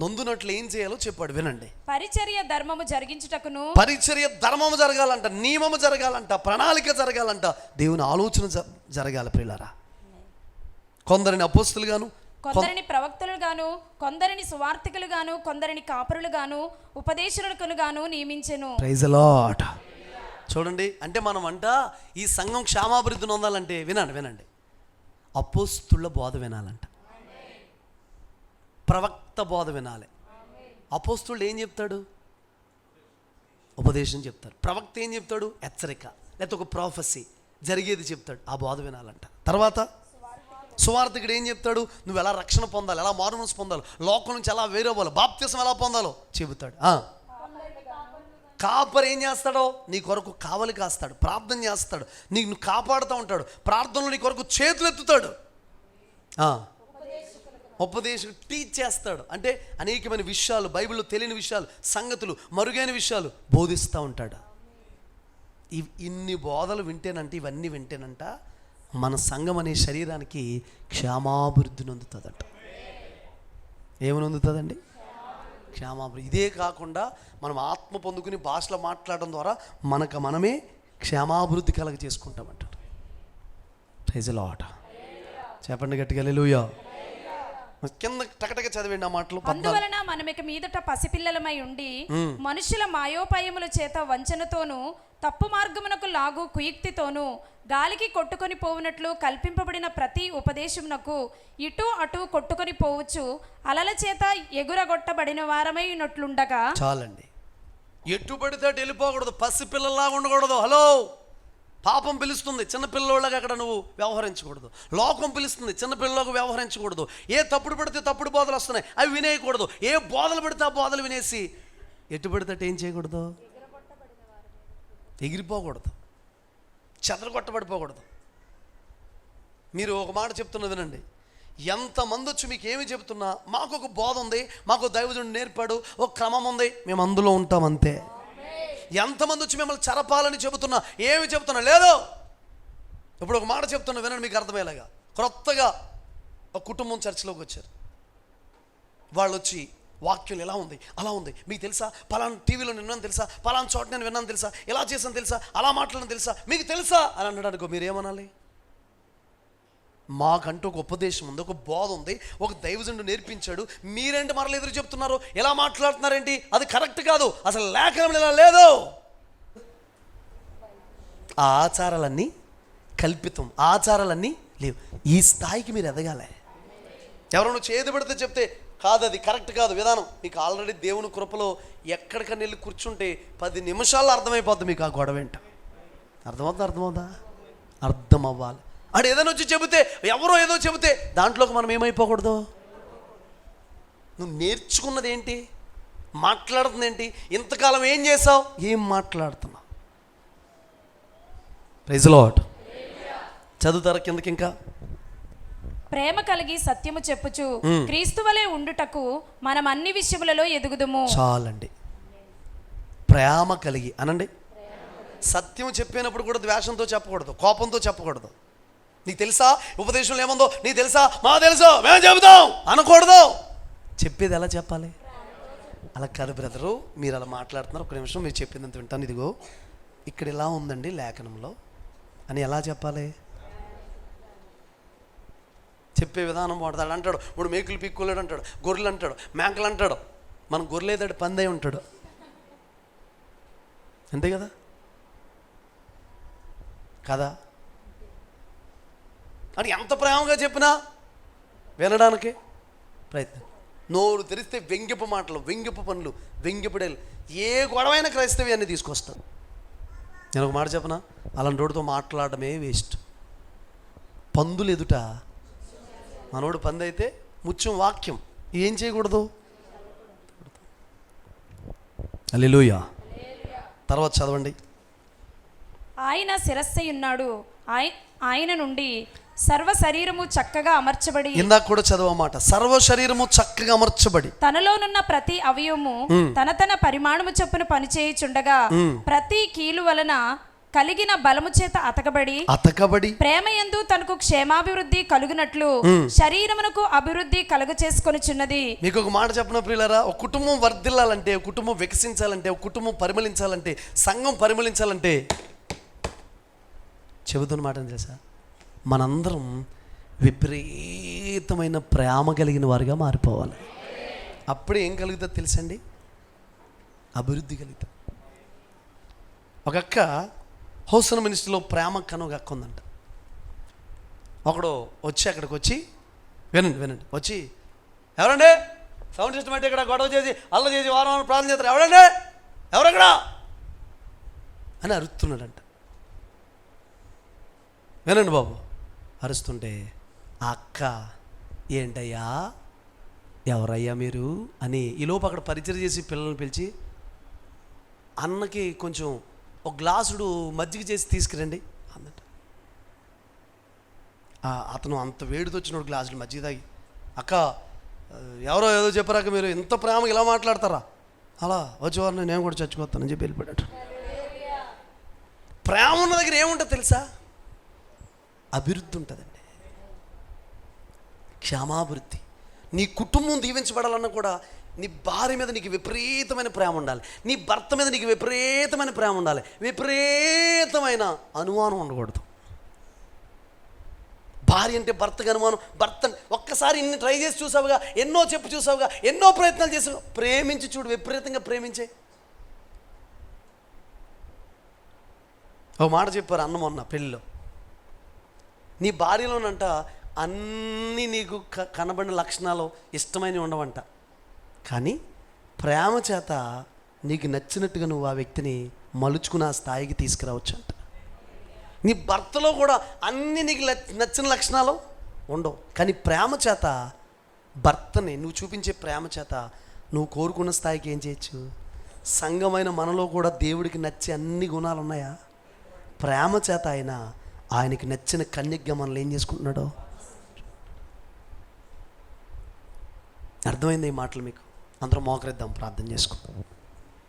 A: నొందునట్లు ఏం చేయాలో చెప్పాడు, వినండి.
B: పరిచర్య ధర్మము జరిగించుటకును.
A: పరిచర్య ధర్మము జరగాలంట, నియమము జరగాలంట, ప్రణాళిక జరగాలంట, దేవుని ఆలోచన జరగాలి ప్రియులారా. కొందరిని అపోస్తులుగాను,
B: కొందరిని ప్రవక్తలుగాను, కొందరిని సువార్తికులుగాను, కొందరిని కాపరులుగాను, ఉపదేశకులుగాను నియమించెను.
A: Praise the Lord. చూడండి, అంటే మనం ఈ సంఘం క్షేమాభివృద్ధి నొందాలంటే వినండి, అపోస్తుల బోధ వినాలంట, ప్రవక్త బోధ వినాలి. అపోస్తులు ఏం చెప్తాడు? ఉపదేశం చెప్తాడు. ప్రవక్త ఏం చెప్తాడు? హెచ్చరిక, లేకపోతే ఒక ప్రాఫెసీ, జరిగేది చెప్తాడు. ఆ బోధ వినాలంట. తర్వాత సువార్తికుడు ఏం చెప్తాడు? నువ్వు ఎలా రక్షణ పొందాలి, ఎలా మారుమనసు పొందాలి, లోకం నుంచి ఎలా వేరేవ్వాలి, బాప్తిసం ఎలా పొందాలో చెబుతాడు. కాపరి ఏం చేస్తాడో? నీ కొరకు కావలి కాస్తాడు, ప్రార్థన చేస్తాడు, నీకు కాపాడుతూ ఉంటాడు, ప్రార్థనలో నీ కొరకు చేతులు ఎత్తుతాడు. ఉపదేశం టీచ్ చేస్తాడు, అంటే అనేకమైన విషయాలు, బైబిల్లో తెలియని విషయాలు, సంగతులు, మరుగైన విషయాలు బోధిస్తూ ఉంటాడు. ఇన్ని బోధలు వింటేనంట, ఇవన్నీ వింటేనంట మన సంఘం అనే శరీరానికి క్షేమాభివృద్ధి నొందుతుందంట. ఏమని నొందుతుందండి? క్షేమాభివృద్ధి. ఇదే కాకుండా మనం ఆత్మ పొందుకుని భాషలో మాట్లాడడం ద్వారా మనమే క్షేమాభివృద్ధి కలగ చేసుకుంటామంటారు. Praise the lord. చెప్పండి గట్టిగా హల్లెలూయా. కింద టకటక చదివండి ఆ మాటలు.
B: అందువలన మనం ఇక మీదట పసిపిల్లలమై ఉండి మనుషుల మాయోపాయముల చేత వంచనతోనూ తప్పు మార్గమునకు లాగు కుయుక్తితోనూ గాలికి కొట్టుకొని పోవునట్లు కల్పింపబడిన ప్రతి ఉపదేశమునకు ఇటు అటు కొట్టుకొని పోవచ్చు అలల చేత ఎగురగొట్టబడిన వారమై ఉన్నట్లుండగా.
A: చాలండి, ఎటు పడితే అటు వెళ్ళిపోకూడదు, పసిపిల్లల్లాగా ఉండకూడదు. హలో, పాపం పిలుస్తుంది, చిన్నపిల్లలాగా అక్కడ నువ్వు వ్యవహరించకూడదు. లోకం పిలుస్తుంది, చిన్నపిల్లలకు వ్యవహరించకూడదు. ఏ తప్పుడు పడితే తప్పుడు బోధలు వస్తున్నాయి, అవి వినేయకూడదు. ఏ బోధలు పడితే ఆ బోధలు వినేసి ఎటు పడితే అటు ఏం చేయకూడదు? ఎగిరిపోకూడదు, చెదరగొట్టబడిపోకూడదు. మీరు ఒక మాట చెప్తున్నా వినండి, ఎంతమంది వచ్చి మీకు ఏమి చెప్తున్నా, మాకు ఒక బోధ ఉంది, మాకు దైవజనుడు నేర్పాడు, ఒక క్రమం ఉంది, మేము అందులో ఉంటాం అంతే. ఎంతమంది వచ్చి మిమ్మల్ని చెరపాలని చెబుతున్నా, ఏమి చెబుతున్నా లేదు. ఇప్పుడు ఒక మాట చెప్తున్నా వినండి, మీకు అర్థమయ్యేలాగా. క్రొత్తగా ఒక కుటుంబం చర్చిలోకి వచ్చారు. వాళ్ళు వచ్చి వాక్యం ఎలా ఉంది, అలా ఉంది, మీకు తెలుసా, పలానా టీవీలో నేను విన్నాను తెలుసా, పలానా చోట నేను విన్నాను తెలుసా, ఎలా చేశాను తెలుసా, అలా మాట్లాడను తెలుసా, మీకు తెలుసా అని అన్నాడు. మీరేమనాలి? మాకంటూ ఒక ఉపదేశం ఉంది, ఒక బోధ ఉంది, ఒక దైవజనుడు నేర్పించాడు, మీరేంటి మరల ఎదురు చెప్తున్నారు, ఎలా మాట్లాడుతున్నారేంటి, అది కరెక్ట్ కాదు, అసలు లేఖనం ఇలా లేదు. ఆ ఆచారాలన్నీ కల్పితం, ఆచారాలన్నీ లేవు. ఈ స్థాయికి మీరు ఎదగాలి. ఎవరైనా చేతి పడితే చెప్తే కాదు, అది కరెక్ట్ కాదు విధానం, మీకు ఆల్రెడీ దేవుని కృపలో ఎక్కడికన్నా వెళ్ళి కూర్చుంటే 10 నిమిషాల్లో అర్థమైపోద్ది మీకు ఆ గొడవ ఏంట. అర్థమవుద్దా? అర్థం అవ్వాలి. అడు ఏదైనా వచ్చి చెబితే, ఎవరో ఏదో చెబితే దాంట్లోకి మనం ఏమైపోకూడదు. నువ్వు నేర్చుకున్నది ఏంటి, మాట్లాడుతుంది ఏంటి, ఇంతకాలం ఏం చేసావు, ఏం మాట్లాడుతున్నావు? Praise the lord. చదువుతారా కిందకి? ఇంకా
B: ప్రేమ కలిగి సత్యము చెప్పుచు క్రీస్తు వలె ఉండుటకు మనం అన్ని విషయములలో ఎదుగుదుము. చాలండి,
A: ప్రేమ కలిగి అనండి. సత్యం చెప్పినప్పుడు కూడా ద్వేషంతో చెప్పకూడదు, కోపంతో చెప్పకూడదు. నీకు తెలుసా ఉపదేశంలో ఏముందో, నీకు తెలుసా, మా తెలుసా, మేము చెబుతాం అనకూడదు. చెప్పేది ఎలా చెప్పాలి? అలా కాదు బ్రదరు, మీరు అలా మాట్లాడుతున్నారు, ఒక నిమిషం మీరు చెప్పిందంత వింటాను, ఇదిగో ఇక్కడ ఇలా ఉందండి లేఖనంలో అని ఎలా చెప్పాలి? చెప్పే విధానం వాడతాడు. అంటాడు, ఇప్పుడు మేకులు పిక్కులేడు అంటాడు, గొర్రెలు అంటాడు, మేకలు అంటాడు. మనం గొర్రెలేదాడు పందే ఉంటాడు, అంతే కదా కదా అని ఎంత ప్రేమగా చెప్పినా వినడానికి ప్రయత్నం. నోరు తెరిస్తే వ్యంగ్యపు మాటలు, వ్యంగ్యపు పనులు, వ్యంగ్యపుడేలు, ఏ గొడవైన క్రైస్తవ్యాన్ని తీసుకొస్తాడు. నేను ఒక మాట చెప్పనా, అలాంటి రోడ్డుతో మాట్లాడమే వేస్ట్. పందులు ఎదుట మనోడు పంది అయితే ముత్యం వాక్యం ఏం చేయకూడదు. హల్లెలూయా. తర్వాత చదవండి.
B: ఆయన శిరస్సై ఉన్నాడు, ఆయన నుండి సర్వ శరీరము చక్కగా అమర్చబడి,
A: ఇందాక కూడా చదవమాట, సర్వ శరీరము చక్కగా అమర్చబడి
B: తనలోనున్న ప్రతి అవయవము తన పరిమాణము చొప్పున పనిచేయుచుండగా ప్రతి కీలు వలన కలిగిన బలము చేత అతకబడి ప్రేమయందు తనకు క్షేమాభివృద్ధి కలుగునట్లు శరీరమునకు అభివృద్ధి కలుగ చేసుకొనుచున్నది.
A: మీకు ఒక మాట చెప్పిన ప్రియులారా, ఒక కుటుంబం వర్ధిల్లాలంటే, ఒక కుటుంబం వికసించాలంటే, ఒక కుటుంబం పరిమళించాలంటే, సంఘం పరిమళించాలంటే చెబుతున్న మాట తెలుసా, మనందరం విపరీతమైన ప్రేమ కలిగిన వారిగా మారిపోవాలి. అప్పుడే ఏం కలుగుతుందో తెలుసండి? అభివృద్ధి కలుగుతుంది. ఒక అక్క హోసన్ మినిస్ట్రీలో ప్రేమక్క అని ఒక అక్క ఉందంట. ఒకడు వచ్చి అక్కడికి వచ్చి వినండి వచ్చి, ఎవరండి సౌండ్ సిస్టమ్ అంటే ఇక్కడ గొడవ చేసి అల్ల చేసి వారం ప్రార్థన చేస్తారు, ఎవరండి ఎవరక్కడ అని అరుస్తున్నాడంట. వినండి బాబు, అరుస్తుంటే ఆ అక్క, ఏంటయ్యా ఎవరయ్యా మీరు అని ఈలోపు అక్కడ పరిచయం చేసి పిల్లల్ని పిలిచి, అన్నకి కొంచెం ఒక గ్లాసుడు మజ్జిగ చేసి తీసుకురండి అన్నట్టు. అతను అంత వేడితో వచ్చిన గ్లాసులు మజ్జిగ తాగి, అక్క ఎవరో ఏదో చెప్పరాక మీరు ఇంత ప్రేమగా ఇలా మాట్లాడతారా, అలా వచ్చేవారిని నేను కూడా చచ్చిపోతానని చెప్పి వెళ్ళిపోయాడు. ప్రేమ ఉన్న దగ్గర ఏముంటుంది తెలుసా? అభివృద్ధి ఉంటుందండి, క్షమాభివృద్ధి. నీ కుటుంబం దీవించబడాలన్నా కూడా నీ భార్య మీద నీకు విపరీతమైన ప్రేమ ఉండాలి, నీ భర్త మీద నీకు విపరీతమైన ప్రేమ ఉండాలి, విపరీతమైన అనుమానం ఉండకూడదు. భార్య అంటే భర్తకు అనుమానం, భర్త ఒక్కసారి ఇన్ని ట్రై చేసి చూసావుగా, ఎన్నో చెప్పు చూసావుగా, ఎన్నో ప్రయత్నాలు చేసావు, ప్రేమించి చూడు, విపరీతంగా ప్రేమించే. ఒక మాట చెప్పారు అన్న మొన్న పెళ్ళిలో, నీ భార్యలోనంట అన్నీ నీకు కనబడిన లక్షణాలు ఇష్టమైనవి ఉండవంట, కానీ ప్రేమ చేత నీకు నచ్చినట్టుగా నువ్వు ఆ వ్యక్తిని మలుచుకుని ఆ స్థాయికి తీసుకురావచ్చు అంట. నీ భర్తలో కూడా అన్నీ నీకు నచ్చిన లక్షణాలు ఉండవు, కానీ ప్రేమ చేత భర్తని నువ్వు చూపించే ప్రేమ చేత నువ్వు కోరుకున్న స్థాయికి ఏం చేయొచ్చు? సంఘమైన మనలో కూడా దేవుడికి నచ్చే అన్ని గుణాలు ఉన్నాయా? ప్రేమ చేత ఆయనకి నచ్చిన కన్యకగా మనల్ని ఏం చేసుకుంటున్నాడో అర్థమైంది ఈ మాటలు మీకు? అందరం మోకరిద్దాం, ప్రార్థన చేసుకుందాం.